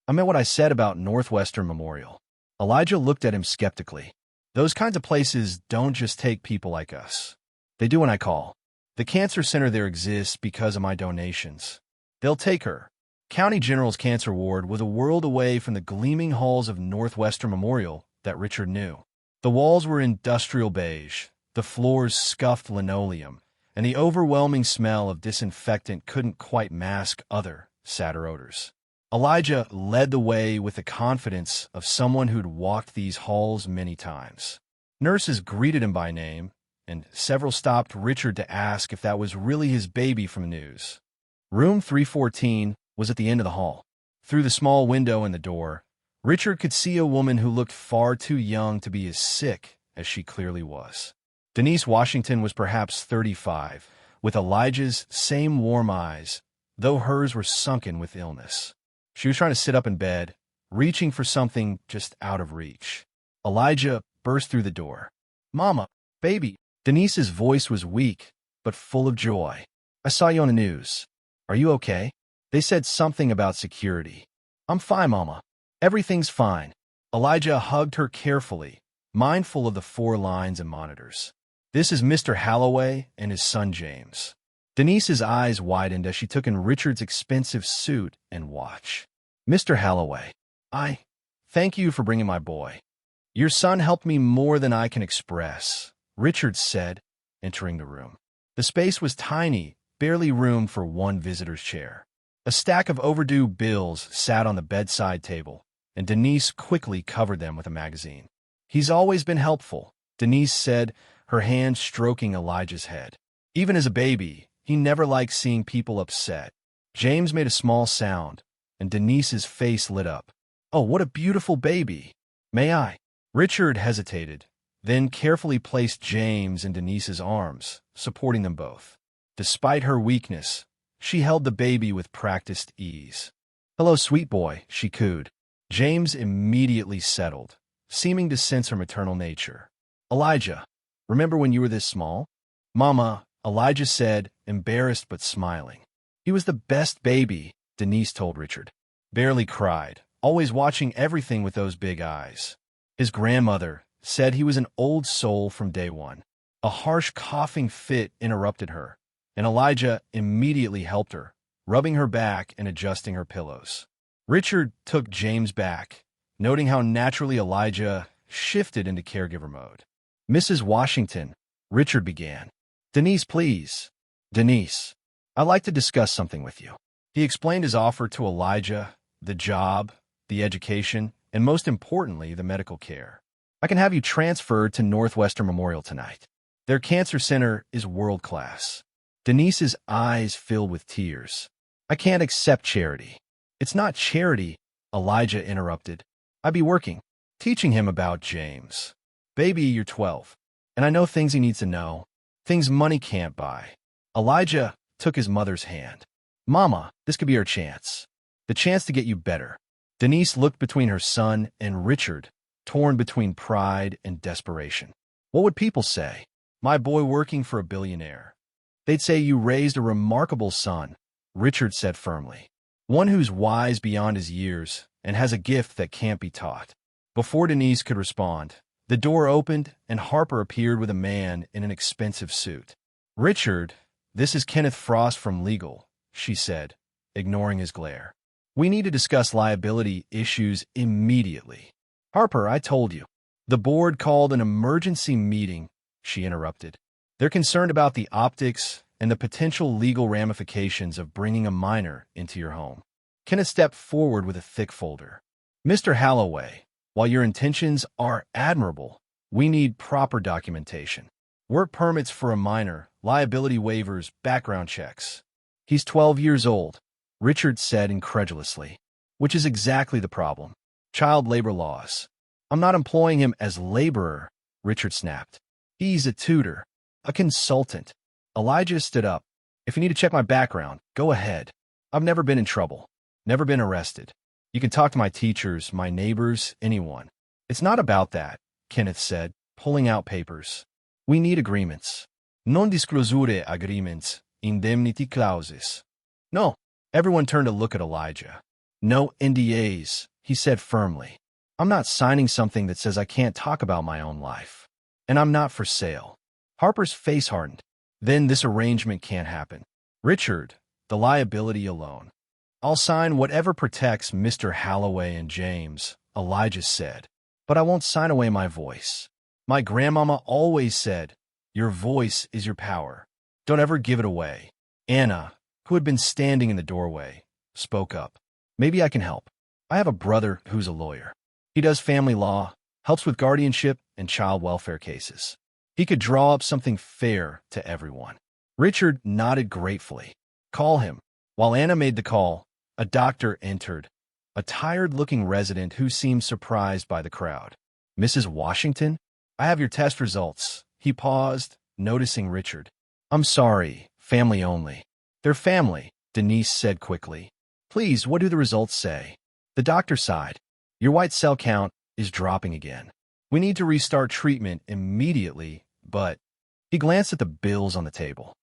Speaker 1: I meant what I said about Northwestern Memorial. Elijah looked at him skeptically. Those kinds of places don't just take people like us. They do when I call. The cancer center there exists because of my donations. They'll take her. County General's cancer ward was a world away from the gleaming halls of Northwestern Memorial that Richard knew. The walls were industrial beige, the floors scuffed linoleum, and the overwhelming smell of disinfectant couldn't quite mask other, sadder odors. Elijah led the way with the confidence of someone who'd walked these halls many times. Nurses greeted him by name, and several stopped Richard to ask if that was really his baby from the news. Room 314 was at the end of the hall. Through the small window in the door, Richard could see a woman who looked far too young to be as sick as she clearly was. Denise Washington was perhaps 35, with Elijah's same warm eyes, though hers were sunken with illness. She was trying to sit up in bed, reaching for something just out of reach. Elijah burst through the door. Mama, baby. Denise's voice was weak, but full of joy. I saw you on the news. Are you okay? They said something about security. I'm fine, Mama. Everything's fine. Elijah hugged her carefully, mindful of the 4 lines and monitors. This is Mr. Halloway and his son James. Denise's eyes widened as she took in Richard's expensive suit and watch. Mr. Halloway, thank you for bringing my boy. Your son helped me more than I can express, Richard said, entering the room. The space was tiny, barely room for one visitor's chair. A stack of overdue bills sat on the bedside table, and Denise quickly covered them with a magazine. He's always been helpful, Denise said, her hand stroking Elijah's head. Even as a baby, he never liked seeing people upset. James made a small sound, and Denise's face lit up. Oh, what a beautiful baby. May I? Richard hesitated, then carefully placed James in Denise's arms, supporting them both. Despite her weakness, she held the baby with practiced ease. Hello, sweet boy, she cooed. James immediately settled, seeming to sense her maternal nature. Elijah, remember when you were this small? Mama, Elijah said, embarrassed but smiling. He was the best baby, Denise told Richard. Barely cried, always watching everything with those big eyes. His grandmother said he was an old soul from day one. A harsh coughing fit interrupted her, and Elijah immediately helped her, rubbing her back and adjusting her pillows. Richard took James back, noting how naturally Elijah shifted into caregiver mode. Mrs. Washington, Richard began. Denise, please. Denise, I'd like to discuss something with you. He explained his offer to Elijah, the job, the education, and most importantly, the medical care. I can have you transferred to Northwestern Memorial tonight. Their cancer center is world-class. Denise's eyes filled with tears. I can't accept charity. It's not charity, Elijah interrupted. I'd be working, teaching him about James. Baby, you're 12. And I know things he needs to know. Things money can't buy. Elijah took his mother's hand. Mama, this could be our chance. The chance to get you better. Denise looked between her son and Richard, torn between pride and desperation. What would people say? My boy working for a billionaire. They'd say you raised a remarkable son, Richard said firmly. One who's wise beyond his years and has a gift that can't be taught. Before Denise could respond, the door opened and Harper appeared with a man in an expensive suit. Richard, this is Kenneth Frost from legal, she said, ignoring his glare. We need to discuss liability issues immediately. Harper, I told you. The board called an emergency meeting, she interrupted. They're concerned about the optics and the potential legal ramifications of bringing a minor into your home. Kenneth stepped forward with a thick folder. Mr. Halloway, while your intentions are admirable, we need proper documentation. Work permits for a minor, liability waivers, background checks. He's 12 years old, Richard said incredulously, which is exactly the problem. Child labor laws. I'm not employing him as laborer, Richard snapped. He's a tutor, a consultant. Elijah stood up. If you need to check my background, go ahead. I've never been in trouble, never been arrested. You can talk to my teachers, my neighbors, anyone. It's not about that, Kenneth said, pulling out papers. We need agreements. Non disclosure agreements, indemnity clauses. No. Everyone turned to look at Elijah. No NDAs, he said firmly. I'm not signing something that says I can't talk about my own life. And I'm not for sale. Harper's face hardened. Then this arrangement can't happen. Richard, the liability alone. I'll sign whatever protects Mr. Halloway and James, Elijah said. But I won't sign away my voice. My grandmama always said, your voice is your power. Don't ever give it away. Anna, who had been standing in the doorway, spoke up. Maybe I can help. I have a brother who's a lawyer. He does family law, helps with guardianship and child welfare cases. He could draw up something fair to everyone. Richard nodded gratefully. Call him. While Anna made the call, a doctor entered, a tired-looking resident who seemed surprised by the crowd. Mrs. Washington, I have your test results. He paused, noticing Richard. I'm sorry, family only. They're family, Denise said quickly. Please, what do the results say? The doctor sighed. Your white cell count is dropping again. We need to restart treatment immediately, but... He glanced at the bills on the table.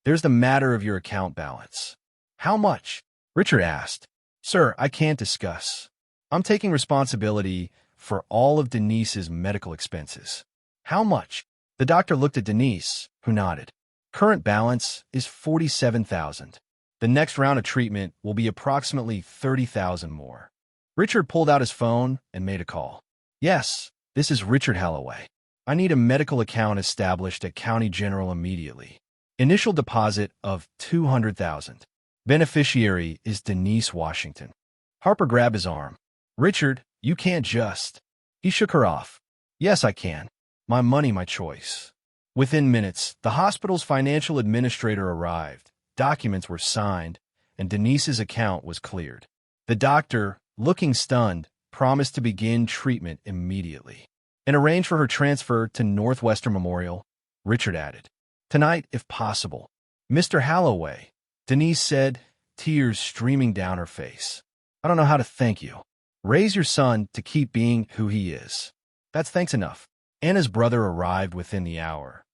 Speaker 1: There's the matter of your account balance. How much? Richard asked. Sir, I can't discuss. I'm taking responsibility for all of Denise's medical expenses. How much? The doctor looked at Denise, who nodded. Current balance is $47,000. The next round of treatment will be approximately $30,000 more. Richard pulled out his phone and made a call. Yes, this is Richard Halloway. I need a medical account established at County General immediately. Initial deposit of $200,000. Beneficiary is Denise Washington. Harper grabbed his arm. Richard, you can't just... He shook her off. Yes, I can. My money, my choice. Within minutes, the hospital's financial administrator arrived, documents were signed, and Denise's account was cleared. The doctor, looking stunned, promised to begin treatment immediately and arrange for her transfer to Northwestern Memorial, Richard added. Tonight, if possible. Mr. Halloway, Denise said, tears streaming down her face. I don't know how to thank you. Raise your son to keep being who he is. That's thanks enough. Anna's brother arrived within the hour.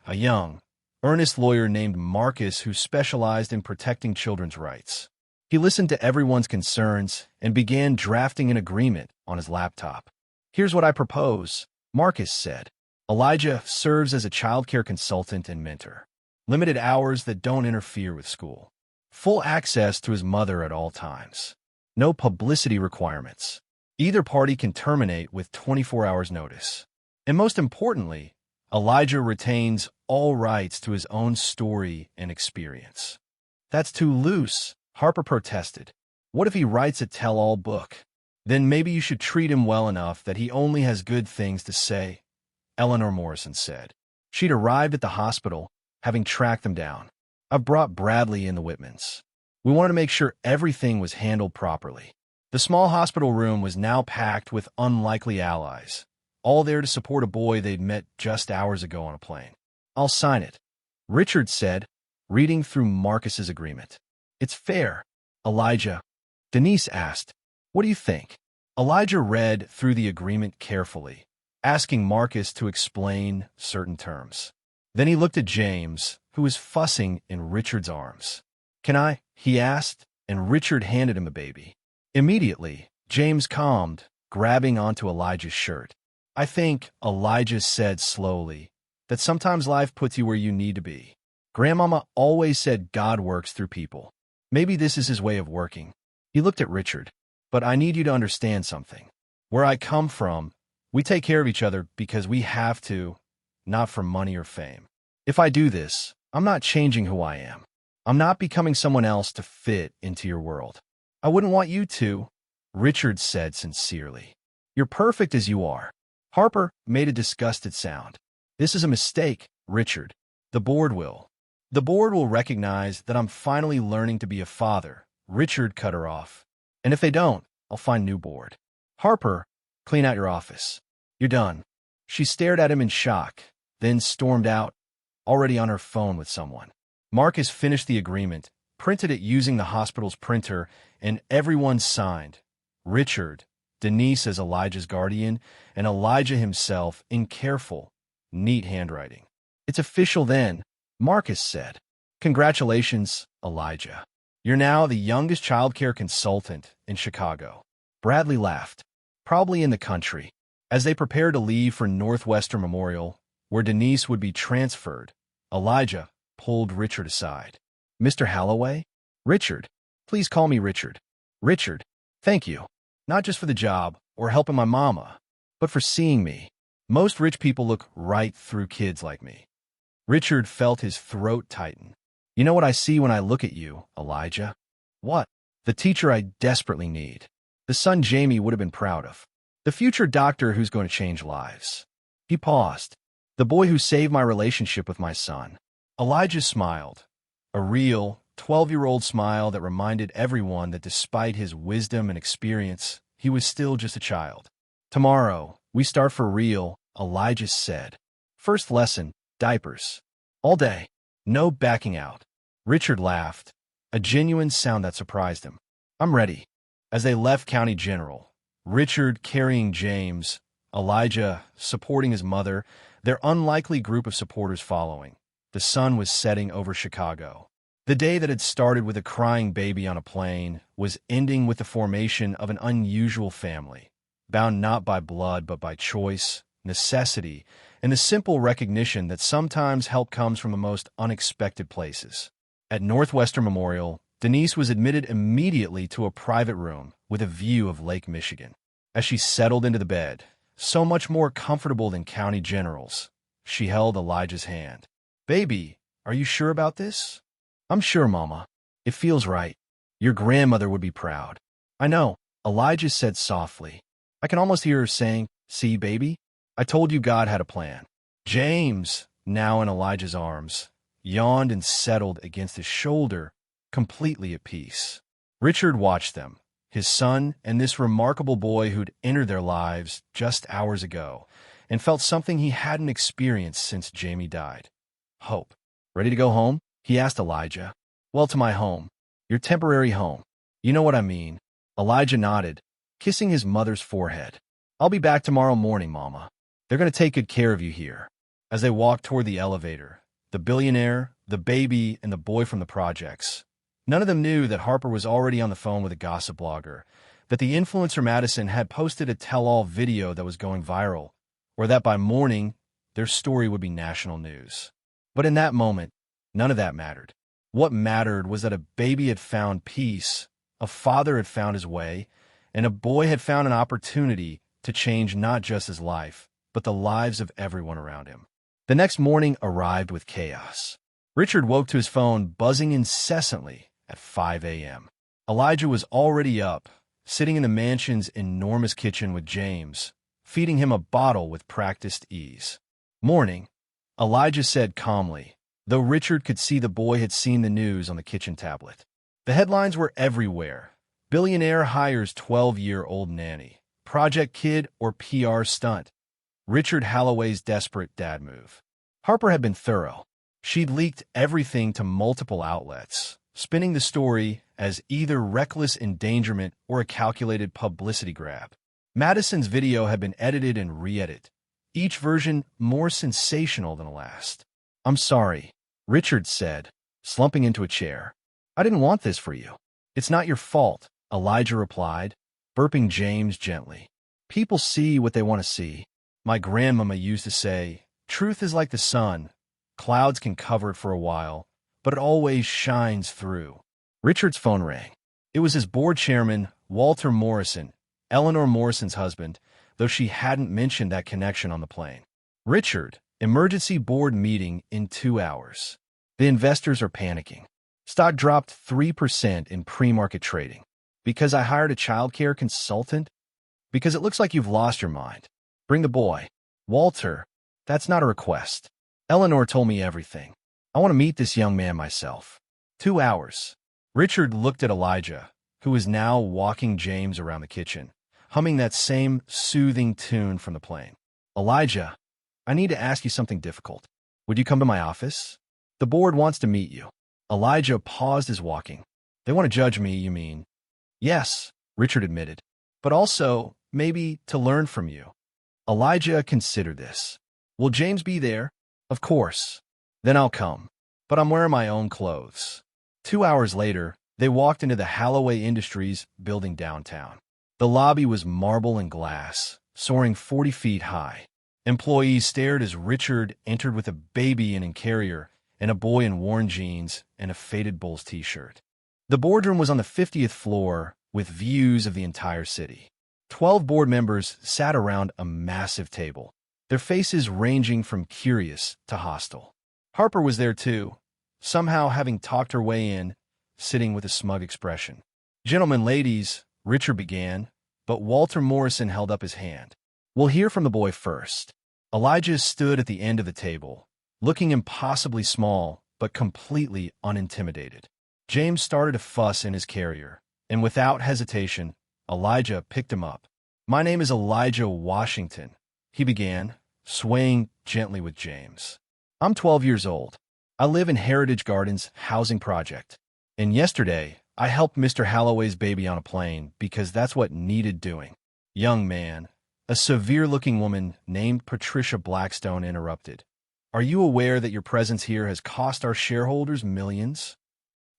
Speaker 1: A young, earnest lawyer named Marcus who specialized in protecting children's rights. He listened to everyone's concerns and began drafting an agreement on his laptop. Here's what I propose, Marcus said. Elijah serves as a child care consultant and mentor. Limited hours that don't interfere with school. Full access to his mother at all times. No publicity requirements. Either party can terminate with 24 hours notice. And most importantly, Elijah retains all rights to his own story and experience. That's too loose, Harper protested. What if he writes a tell-all book? Then maybe you should treat him well enough that he only has good things to say, Eleanor Morrison said. She'd arrived at the hospital, having tracked them down. I've brought Bradley and the Whitmans. We wanted to make sure everything was handled properly. The small hospital room was now packed with unlikely allies. all there to support a boy they'd met just hours ago on a plane. "I'll sign it," Richard said, reading through Marcus's agreement. "It's fair, Elijah." Denise asked, "What do you think?" Elijah read through the agreement carefully, asking Marcus to explain certain terms. Then he looked at James, who was fussing in Richard's arms. "Can I?" he asked, and Richard handed him a baby. Immediately, James calmed, grabbing onto Elijah's shirt. "I think," Elijah said slowly, "that sometimes life puts you where you need to be. Grandmama always said God works through people. Maybe this is his way of working." He looked at Richard. "But I need you to understand something. Where I come from, we take care of each other because we have to, not for money or fame. If I do this, I'm not changing who I am. I'm not becoming someone else to fit into your world. I wouldn't want you to," Richard said sincerely. "You're perfect as you are." Harper made a disgusted sound. "This is a mistake, Richard. The board will. The board will recognize that I'm finally learning to be a father," Richard cut her off. "And if they don't, I'll find new board. Harper, clean out your office. You're done." She stared at him in shock, then stormed out, already on her phone with someone. Marcus finished the agreement, printed it using the hospital's printer, and everyone signed. Richard, Denise as Elijah's guardian, and Elijah himself in careful, neat handwriting. "It's official then," Marcus said. "Congratulations, Elijah. You're now the youngest childcare consultant in Chicago." Bradley laughed. "Probably in the country." As they prepared to leave for Northwestern Memorial, where Denise would be transferred, Elijah pulled Richard aside. "Mr. Halloway?" "Richard. Please call me Richard." "Richard, thank you. Not just for the job or helping my mama, but for seeing me. Most rich people look right through kids like me." Richard felt his throat tighten. "You know what I see when I look at you, Elijah?" "What?" "The teacher I desperately need. The son Jamie would have been proud of. The future doctor who's going to change lives." He paused. "The boy who saved my relationship with my son." Elijah smiled. A real, 12-year-old smile that reminded everyone that despite his wisdom and experience, he was still just a child. "Tomorrow, we start for real," Elijah said. "First lesson, diapers. All day. No backing out." Richard laughed, a genuine sound that surprised him. "I'm ready." As they left County General, Richard carrying James, Elijah supporting his mother, their unlikely group of supporters following, the sun was setting over Chicago. The day that had started with a crying baby on a plane was ending with the formation of an unusual family, bound not by blood but by choice, necessity, and the simple recognition that sometimes help comes from the most unexpected places. At Northwestern Memorial, Denise was admitted immediately to a private room with a view of Lake Michigan. As she settled into the bed, so much more comfortable than County General's, she held Elijah's hand. "Baby, are you sure about this?" "I'm sure, Mama. It feels right. Your grandmother would be proud." "I know," Elijah said softly. I can almost hear her saying, "See, baby? I told you God had a plan." James, now in Elijah's arms, yawned and settled against his shoulder, completely at peace. Richard watched them, his son and this remarkable boy who'd entered their lives just hours ago, and felt something he hadn't experienced since Jamie died. Hope. "Ready to go home?" he asked Elijah. "Well, to my home. Your temporary home. You know what I mean." Elijah nodded, kissing his mother's forehead. "I'll be back tomorrow morning, Mama. They're going to take good care of you here." As they walked toward the elevator, the billionaire, the baby, and the boy from the projects, none of them knew that Harper was already on the phone with a gossip blogger, that the influencer Madison had posted a tell-all video that was going viral, or that by morning, their story would be national news. But in that moment, none of that mattered. What mattered was that a baby had found peace, a father had found his way, and a boy had found an opportunity to change not just his life, but the lives of everyone around him. The next morning arrived with chaos. Richard woke to his phone buzzing incessantly at 5 a.m. Elijah was already up, sitting in the mansion's enormous kitchen with James, feeding him a bottle with practiced ease. "Morning," Elijah said calmly, though Richard could see the boy had seen the news on the kitchen tablet. The headlines were everywhere. Billionaire hires 12-year-old nanny, project kid or PR stunt. Richard Halloway's desperate dad move. Harper had been thorough. She'd leaked everything to multiple outlets, spinning the story as either reckless endangerment or a calculated publicity grab. Madison's video had been edited and re-edited, each version more sensational than the last. "I'm sorry," Richard said, slumping into a chair. "I didn't want this for you." "It's not your fault," Elijah replied, burping James gently. "People see what they want to see. My grandmama used to say, truth is like the sun. Clouds can cover it for a while, but it always shines through." Richard's phone rang. It was his board chairman, Walter Morrison, Eleanor Morrison's husband, though she hadn't mentioned that connection on the plane. "Richard, emergency board meeting in 2 hours. The investors are panicking. Stock dropped 3% in pre-market trading. Because I hired a childcare consultant? Because it looks like you've lost your mind. Bring the boy." "Walter, that's not a request. Eleanor told me everything. I want to meet this young man myself." 2 hours. Richard looked at Elijah, who was now walking James around the kitchen, humming that same soothing tune from the plane. "Elijah, I need to ask you something difficult. Would you come to my office? The board wants to meet you." Elijah paused his walking. "They want to judge me, you mean?" "Yes," Richard admitted, "but also, maybe, to learn from you." Elijah considered this. "Will James be there?" "Of course. Then I'll come. But I'm wearing my own clothes." 2 hours later, they walked into the Halloway Industries building downtown. The lobby was marble and glass, soaring 40 feet high. Employees stared as Richard entered with a baby in a carrier and a boy in worn jeans and a faded Bulls t-shirt. The boardroom was on the 50th floor with views of the entire city. 12 board members sat around a massive table, their faces ranging from curious to hostile. Harper was there too, somehow having talked her way in, sitting with a smug expression. "Gentlemen, ladies," Richard began, but Walter Morrison held up his hand. "We'll hear from the boy first." Elijah stood at the end of the table, looking impossibly small, but completely unintimidated. James started a fuss in his carrier, and without hesitation, Elijah picked him up. "My name is Elijah Washington," he began, swaying gently with James. "I'm 12 years old. I live in Heritage Gardens housing project. And yesterday, I helped Mr. Halloway's baby on a plane because that's what needed doing." "Young man," a severe-looking woman named Patricia Blackstone interrupted. "Are you aware that your presence here has cost our shareholders millions?"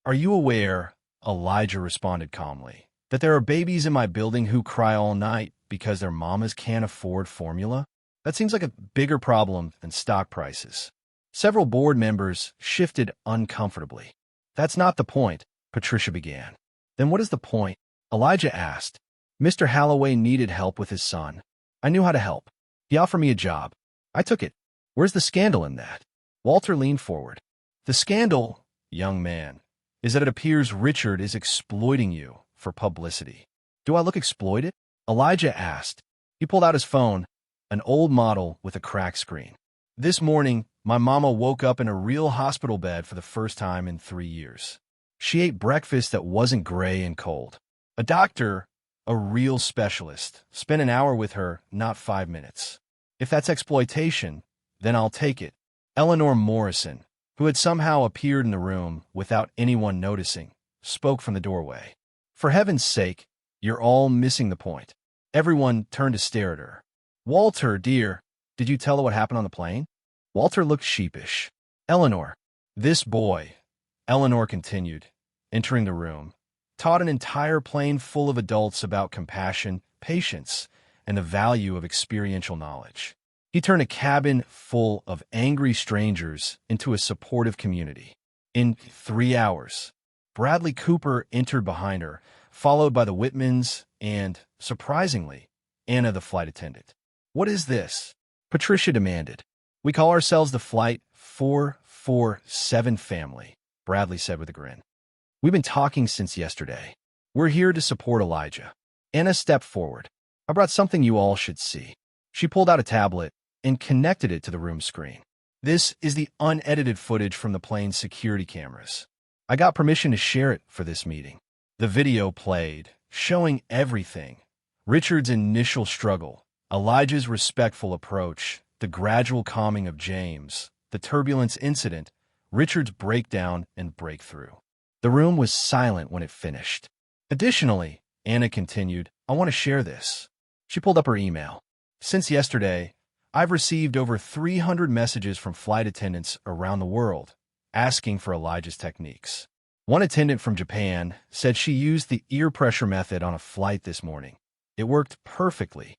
Speaker 1: "Are you aware," Elijah responded calmly, "that there are babies in my building who cry all night because their mamas can't afford formula? That seems like a bigger problem than stock prices." Several board members shifted uncomfortably. "That's not the point," Patricia began. "Then what is the point?" Elijah asked. "Mr. Halloway needed help with his son. I knew how to help. He offered me a job. I took it. Where's the scandal in that?" Walter leaned forward. "The scandal, young man, is that it appears Richard is exploiting you for publicity." "Do I look exploited?" Elijah asked. He pulled out his phone, an old model with a cracked screen. "This morning, my mama woke up in a real hospital bed for the first time in 3 years. She ate breakfast that wasn't gray and cold. A doctor, a real specialist, spent an hour with her, not 5 minutes. If that's exploitation, then I'll take it." Eleanor Morrison, who had somehow appeared in the room without anyone noticing, spoke from the doorway. "For heaven's sake, you're all missing the point." Everyone turned to stare at her. "Walter, dear, did you tell her what happened on the plane?" Walter looked sheepish. "Eleanor, this boy," Eleanor continued, entering the room, "taught an entire plane full of adults about compassion, patience, and the value of experiential knowledge. He turned a cabin full of angry strangers into a supportive community. In 3 hours, Bradley Cooper entered behind her, followed by the Whitmans and, surprisingly, Anna the flight attendant. "What is this?" Patricia demanded. "We call ourselves the Flight 447 family," Bradley said with a grin. "We've been talking since yesterday. We're here to support Elijah." Anna stepped forward. "I brought something you all should see." She pulled out a tablet and connected it to the room screen. "This is the unedited footage from the plane's security cameras. I got permission to share it for this meeting." The video played, showing everything. Richard's initial struggle, Elijah's respectful approach, the gradual calming of James, the turbulence incident, Richard's breakdown and breakthrough. The room was silent when it finished. Additionally, Anna continued, I want to share this. She pulled up her email. Since yesterday, I've received over 300 messages from flight attendants around the world asking for Elijah's techniques. One attendant from Japan said she used the ear pressure method on a flight this morning. It worked perfectly.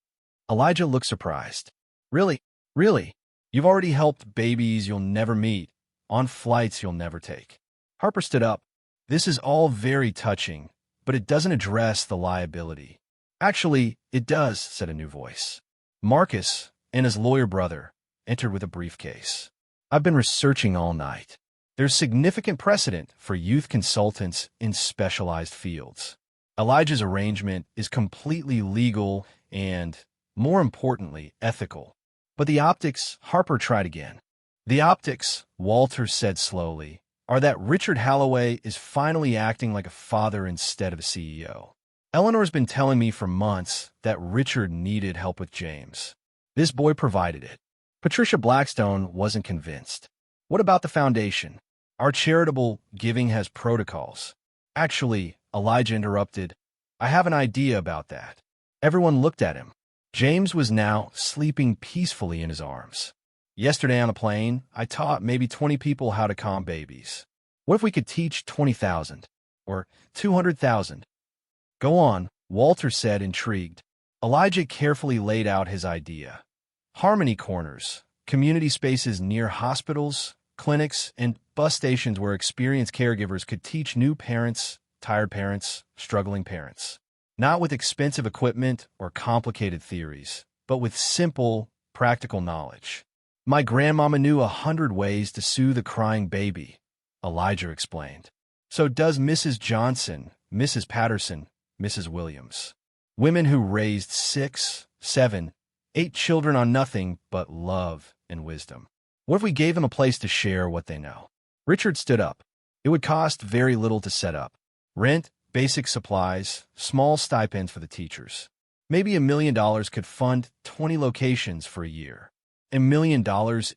Speaker 1: Elijah looked surprised. Really? Really? You've already helped babies you'll never meet on flights you'll never take. Harper stood up. This is all very touching, but it doesn't address the liability. Actually, it does, said a new voice. Marcus, Anna's lawyer brother, entered with a briefcase. I've been researching all night. There's significant precedent for youth consultants in specialized fields. Elijah's arrangement is completely legal and, more importantly, ethical. But the optics, Harper tried again. The optics, Walter said slowly, are that Richard Halloway is finally acting like a father instead of a CEO. Eleanor's been telling me for months that Richard needed help with James. This boy provided it. Patricia Blackstone wasn't convinced. What about the foundation? Our charitable giving has protocols. Actually, Elijah interrupted, I have an idea about that. Everyone looked at him. James was now sleeping peacefully in his arms. Yesterday on a plane, I taught maybe 20 people how to calm babies. What if we could teach 20,000? Or 200,000? Go on, Walter said, intrigued. Elijah carefully laid out his idea. Harmony corners, community spaces near hospitals, clinics, and bus stations where experienced caregivers could teach new parents, tired parents, struggling parents. Not with expensive equipment or complicated theories, but with simple, practical knowledge. My grandmama knew 100 ways to soothe a crying baby, Elijah explained. So does Mrs. Johnson, Mrs. Patterson, Mrs. Williams. Women who raised 6, 7, 8 children on nothing but love and wisdom. What if we gave them a place to share what they know? Richard stood up. It would cost very little to set up. Rent, basic supplies, small stipends for the teachers. Maybe $1 million could fund 20 locations for a year. $1 million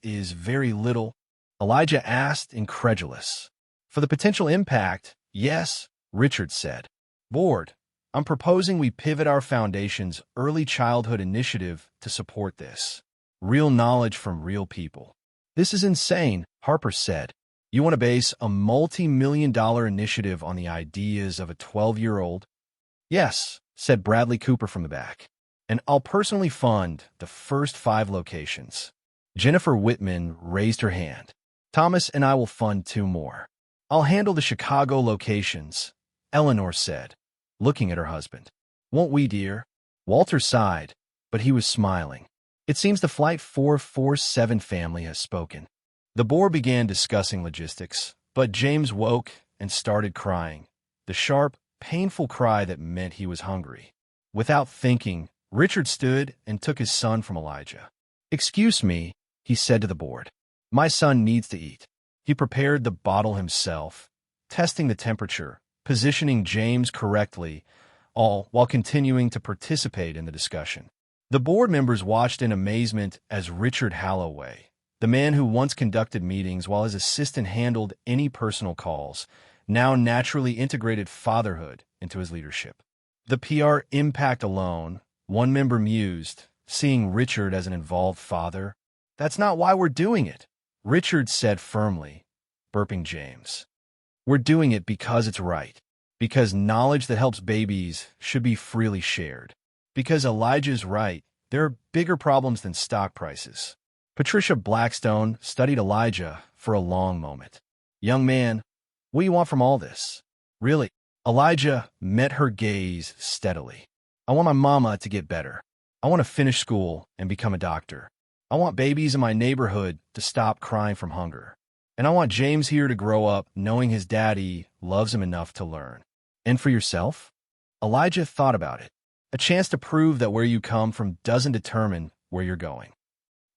Speaker 1: is very little, Elijah asked, incredulous. For the potential impact, yes, Richard said. Board, I'm proposing we pivot our foundation's early childhood initiative to support this. Real knowledge from real people. This is insane, Harper said. You want to base a multi-million-dollar initiative on the ideas of a 12-year-old? Yes, said Bradley Cooper from the back. And I'll personally fund the first 5 locations. Jennifer Whitman raised her hand. Thomas and I will fund 2 more. I'll handle the Chicago locations, Eleanor said, looking at her husband. Won't we, dear? Walter sighed, but he was smiling. It seems the Flight 447 family has spoken. The board began discussing logistics, but James woke and started crying, the sharp, painful cry that meant he was hungry. Without thinking, Richard stood and took his son from Elijah. Excuse me, he said to the board. My son needs to eat. He prepared the bottle himself, testing the temperature, positioning James correctly, all while continuing to participate in the discussion. The board members watched in amazement as Richard Halloway, the man who once conducted meetings while his assistant handled any personal calls, now naturally integrated fatherhood into his leadership. The PR impact alone, one member mused, seeing Richard as an involved father. That's not why we're doing it, Richard said firmly, burping James. We're doing it because it's right, because knowledge that helps babies should be freely shared. Because Elijah's right, there are bigger problems than stock prices. Patricia Blackstone studied Elijah for a long moment. Young man, what do you want from all this? Really? Elijah met her gaze steadily. I want my mama to get better. I want to finish school and become a doctor. I want babies in my neighborhood to stop crying from hunger. And I want James here to grow up knowing his daddy loves him enough to learn. And for yourself? Elijah thought about it. A chance to prove that where you come from doesn't determine where you're going.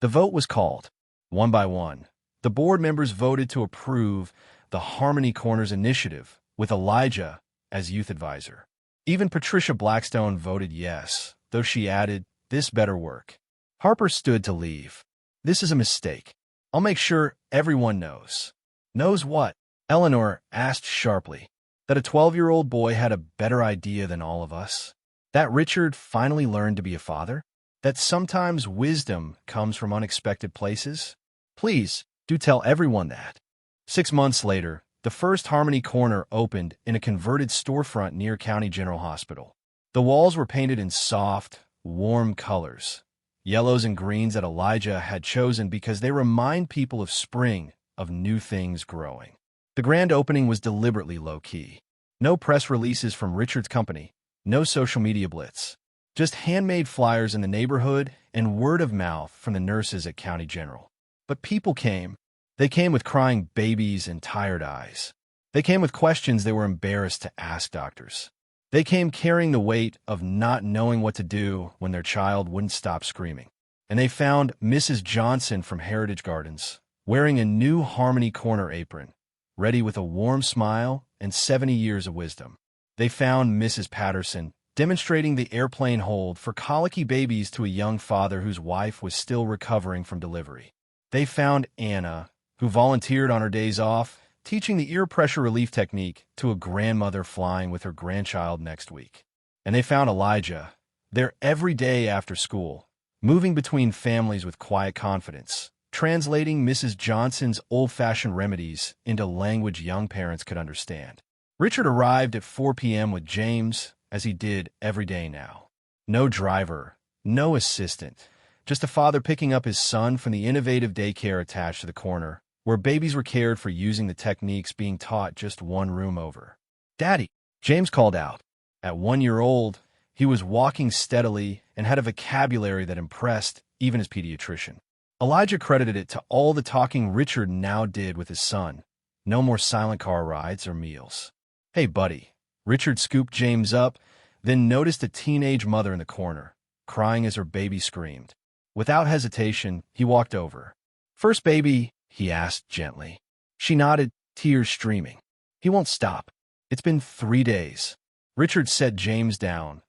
Speaker 1: The vote was called. One by one, the board members voted to approve the Harmony Corners initiative with Elijah as youth advisor. Even Patricia Blackstone voted yes, though she added, This better work. Harper stood to leave. This is a mistake. I'll make sure everyone knows. Knows what? Eleanor asked sharply. That a 12-year-old boy had a better idea than all of us? That Richard finally learned to be a father? That sometimes wisdom comes from unexpected places? Please, do tell everyone that. 6 months later, the first Harmony Corner opened in a converted storefront near County General Hospital. The walls were painted in soft, warm colors, yellows and greens that Elijah had chosen because they remind people of spring, of new things growing. The grand opening was deliberately low-key. No press releases from Richard's company, no social media blitz. Just handmade flyers in the neighborhood and word of mouth from the nurses at County General. But people came. They came with crying babies and tired eyes. They came with questions they were embarrassed to ask doctors. They came carrying the weight of not knowing what to do when their child wouldn't stop screaming. And they found Mrs. Johnson from Heritage Gardens, wearing a new Harmony Corner apron, ready with a warm smile and 70 years of wisdom. They found Mrs. Patterson, demonstrating the airplane hold for colicky babies to a young father whose wife was still recovering from delivery. They found Anna, who volunteered on her days off, teaching the ear pressure relief technique to a grandmother flying with her grandchild next week. And they found Elijah, there every day after school, moving between families with quiet confidence, translating Mrs. Johnson's old-fashioned remedies into language young parents could understand. Richard arrived at 4 p.m. with James, as he did every day now. No driver, no assistant, just a father picking up his son from the innovative daycare attached to the corner, where babies were cared for using the techniques being taught just one room over. "Daddy," James called out. At 1 year old, he was walking steadily and had a vocabulary that impressed even his pediatrician. Elijah credited it to all the talking Richard now did with his son. No more silent car rides or meals. "Hey, buddy." Richard scooped James up, then noticed a teenage mother in the corner, crying as her baby screamed. Without hesitation, he walked over. "First baby?" he asked gently. She nodded, tears streaming. "He won't stop. It's been 3 days." Richard set James down.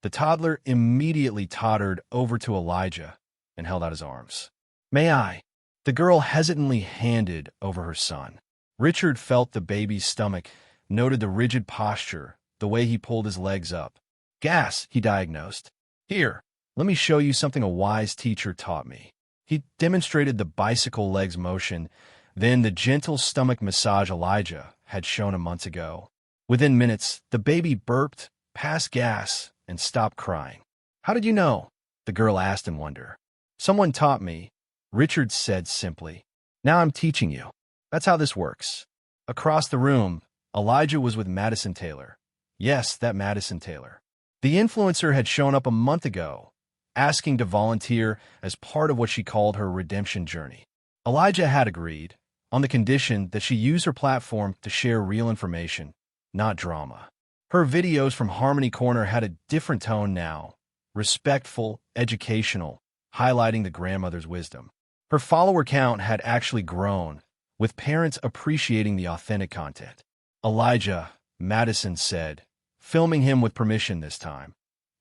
Speaker 1: The toddler immediately tottered over to Elijah and held out his arms. "May I?" The girl hesitantly handed over her son. Richard felt the baby's stomach, noted the rigid posture, the way he pulled his legs up. "Gas," he diagnosed. "Here, let me show you something a wise teacher taught me." He demonstrated the bicycle legs motion, then the gentle stomach massage Elijah had shown him months ago. Within minutes, the baby burped, passed gas, and stopped crying. "How did you know?" the girl asked in wonder. "Someone taught me," Richard said simply. "Now I'm teaching you. That's how this works." Across the room, Elijah was with Madison Taylor. Yes, that Madison Taylor. The influencer had shown up a month ago, asking to volunteer as part of what she called her redemption journey. Elijah had agreed, on the condition that she use her platform to share real information, not drama. Her videos from Harmony Corner had a different tone now, respectful, educational, highlighting the grandmother's wisdom. Her follower count had actually grown, with parents appreciating the authentic content. "Elijah," Madison said, filming him with permission this time.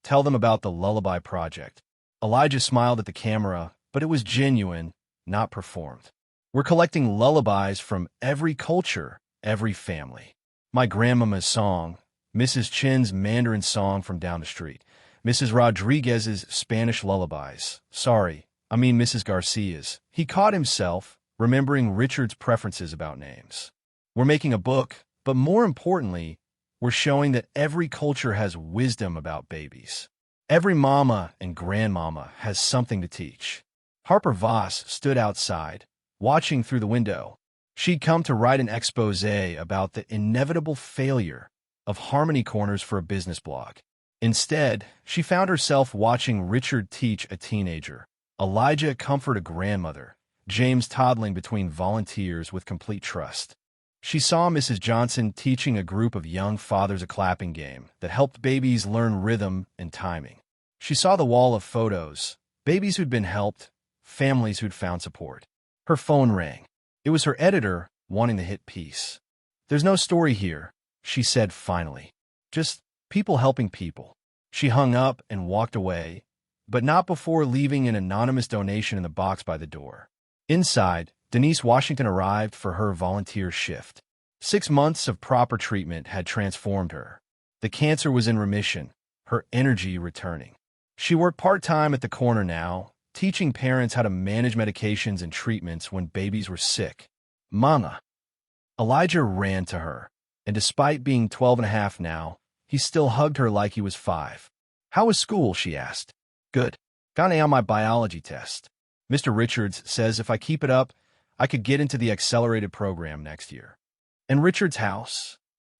Speaker 1: "Tell them about the Lullaby Project." Elijah smiled at the camera, but it was genuine, not performed. "We're collecting lullabies from every culture, every family. My grandmama's song, Mrs. Chin's Mandarin song from down the street, Mrs. Rodriguez's Spanish lullabies. Sorry, I mean Mrs. Garcia's." He caught himself, remembering Richard's preferences about names. "We're making a book, but more importantly, we're showing that every culture has wisdom about babies. Every mama and grandmama has something to teach." Harper Voss stood outside, watching through the window. She'd come to write an expose about the inevitable failure of Harmony Corners for a business blog. Instead, she found herself watching Richard teach a teenager, Elijah comfort a grandmother, James toddling between volunteers with complete trust. She saw Mrs. Johnson teaching a group of young fathers a clapping game that helped babies learn rhythm and timing. She saw the wall of photos, babies who'd been helped, families who'd found support. Her phone rang. It was her editor wanting the hit piece. "There's no story here," she said finally. "Just people helping people." She hung up and walked away, but not before leaving an anonymous donation in the box by the door. Inside, Denise Washington arrived for her volunteer shift. 6 months of proper treatment had transformed her. The cancer was in remission, her energy returning. She worked part-time at the corner now, teaching parents how to manage medications and treatments when babies were sick. Mama. Elijah ran to her, and despite being 12 and a half now, he still hugged her like he was 5. How was school, she asked. Good. Got an A on my biology test. Mr. Richards says if I keep it up, I could get into the accelerated program next year. And Richard's house?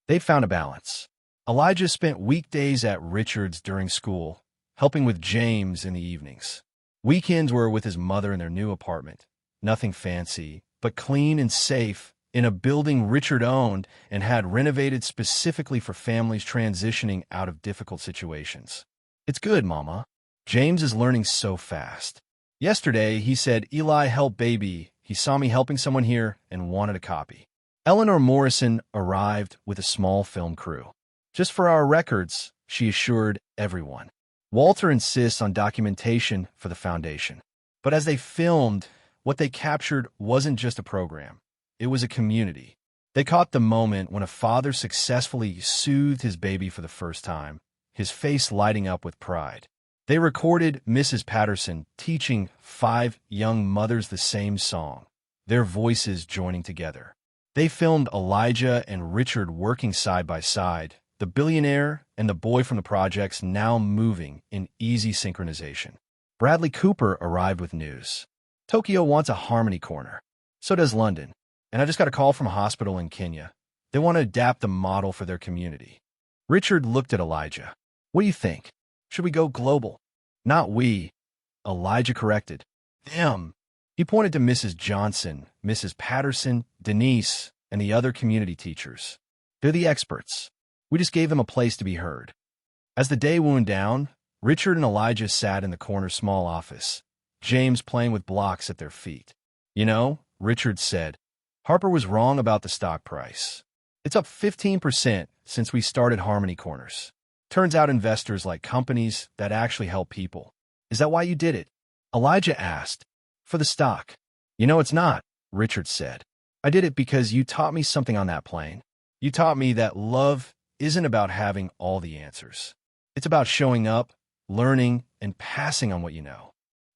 Speaker 1: They found a balance. Elijah spent weekdays at Richard's during school, helping with James in the evenings. Weekends were with his mother in their new apartment. Nothing fancy, but clean and safe, in a building Richard owned and had renovated specifically for families transitioning out of difficult situations. It's good, Mama. James is learning so fast. Yesterday, he said, Eli, help baby. He saw me helping someone here and wanted a copy. Eleanor Morrison arrived with a small film crew. Just for our records, she assured everyone. Walter insists on documentation for the foundation. But as they filmed, what they captured wasn't just a program. It was a community. They caught the moment when a father successfully soothed his baby for the first time, his face lighting up with pride. They recorded Mrs. Patterson teaching 5 young mothers the same song, their voices joining together. They filmed Elijah and Richard working side by side, the billionaire and the boy from the projects now moving in easy synchronization. Bradley Cooper arrived with news. Tokyo wants a harmony corner. So does London. And I just got a call from a hospital in Kenya. They want to adapt the model for their community. Richard looked at Elijah. What do you think? Should we go global? Not we. Elijah corrected. Them. He pointed to Mrs. Johnson, Mrs. Patterson, Denise, and the other community teachers. They're the experts. We just gave them a place to be heard. As the day wound down, Richard and Elijah sat in the corner small office, James playing with blocks at their feet. You know, Richard said, Harper was wrong about the stock price. It's up 15% since we started Harmony Corners. Turns out investors like companies that actually help people. Is that why you did it? Elijah asked. For the stock. You know it's not, Richard said. I did it because you taught me something on that plane. You taught me that love isn't about having all the answers. It's about showing up, learning, and passing on what you know.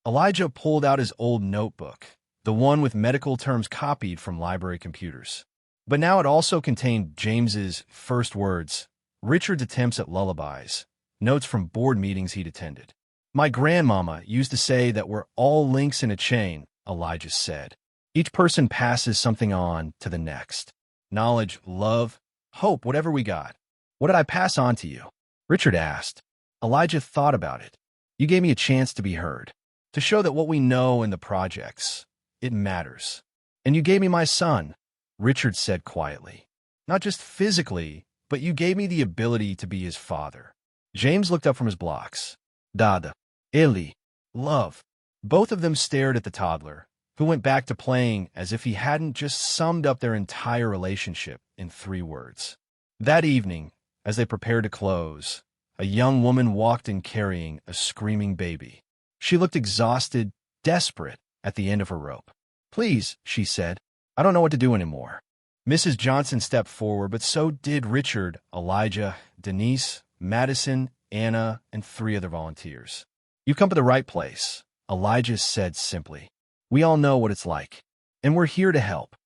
Speaker 1: Elijah pulled out his old notebook, the one with medical terms copied from library computers. But now it also contained James's first words, Richard's attempts at lullabies, notes from board meetings he'd attended. My grandmama used to say that we're all links in a chain, Elijah said. Each person passes something on to the next. Knowledge, love, hope, whatever we got. What did I pass on to you? Richard asked. Elijah thought about it. You gave me a chance to be heard, to show that what we know in the projects, it matters. And you gave me my son, Richard said quietly. Not just physically, but you gave me the ability to be his father. James looked up from his blocks. Dada, Eli, love. Both of them stared at the toddler, who went back to playing as if he hadn't just summed up their entire relationship in 3 words. That evening, as they prepared to close, a young woman walked in carrying a screaming baby. She looked exhausted, desperate, at the end of her rope. Please, she said, I don't know what to do anymore. Mrs. Johnson stepped forward, but so did Richard, Elijah, Denise, Madison, Anna, and 3 other volunteers. You've come to the right place, Elijah said simply. We all know what it's like, and we're here to help.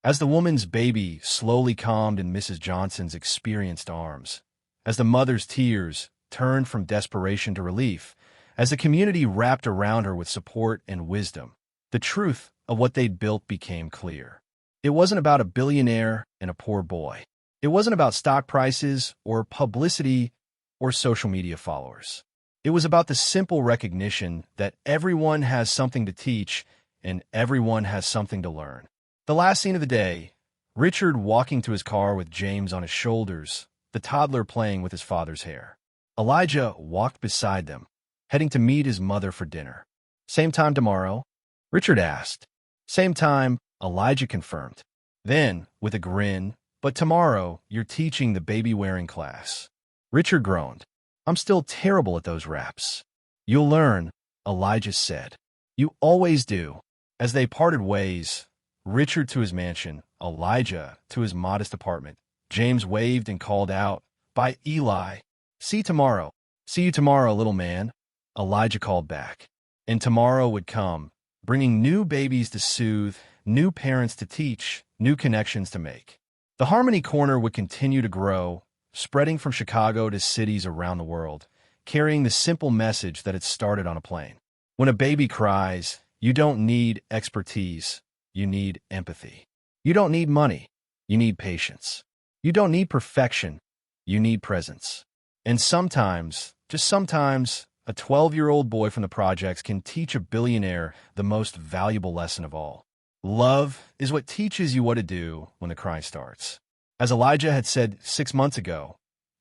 Speaker 1: As the woman's baby slowly calmed in Mrs. Johnson's experienced arms, as the mother's tears turned from desperation to relief, as the community wrapped around her with support and wisdom, the truth of what they'd built became clear. It wasn't about a billionaire and a poor boy. It wasn't about stock prices or publicity or social media followers. It was about the simple recognition that everyone has something to teach and everyone has something to learn. The last scene of the day, Richard walking to his car with James on his shoulders, the toddler playing with his father's hair. Elijah walked beside them, heading to meet his mother for dinner. Same time tomorrow? Richard asked. Same time, Elijah confirmed. Then, with a grin, but tomorrow you're teaching the baby-wearing class. Richard groaned. I'm still terrible at those raps. You'll learn, Elijah said. "You always do." As they parted ways, Richard to his mansion, Elijah to his modest apartment, James waved and called out, "Bye, Eli. See you tomorrow." "See you tomorrow, little man," Elijah called back. And tomorrow would come, bringing new babies to soothe, new parents to teach, new connections to make. The Harmony Corner would continue to grow, spreading from Chicago to cities around the world, carrying the simple message that it started on a plane. When a baby cries, you don't need expertise, you need empathy. You don't need money, you need patience. You don't need perfection, you need presence. And sometimes, just sometimes, a 12-year-old boy from the projects can teach a billionaire the most valuable lesson of all. Love is what teaches you what to do when the crying starts. As Elijah had said 6 months ago,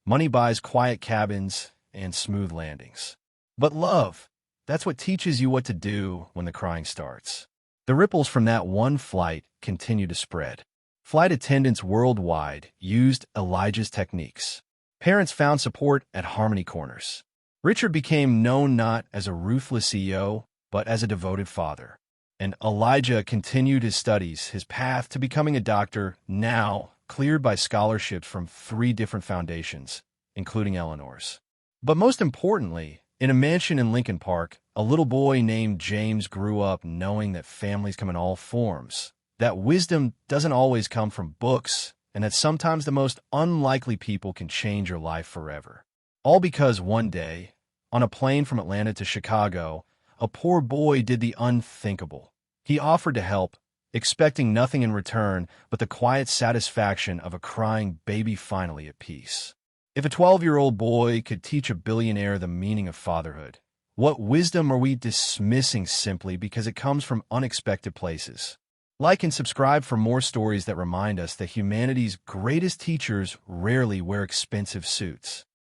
Speaker 1: money buys quiet cabins and smooth landings. But love, that's what teaches you what to do when the crying starts. The ripples from that one flight continue to spread. Flight attendants worldwide used Elijah's techniques. Parents found support at Harmony Corners. Richard became known not as a ruthless CEO, but as a devoted father. And Elijah continued his studies, his path to becoming a doctor, now cleared by scholarships from 3 different foundations, including Eleanor's. But most importantly, in a mansion in Lincoln Park, a little boy named James grew up knowing that families come in all forms, that wisdom doesn't always come from books, and that sometimes the most unlikely people can change your life forever. All because one day, on a plane from Atlanta to Chicago, a poor boy did the unthinkable. He offered to help, expecting nothing in return but the quiet satisfaction of a crying baby finally at peace. If a 12-year-old boy could teach a billionaire the meaning of fatherhood, what wisdom are we dismissing simply because it comes from unexpected places? Like and subscribe for more stories that remind us that humanity's greatest teachers rarely wear expensive suits.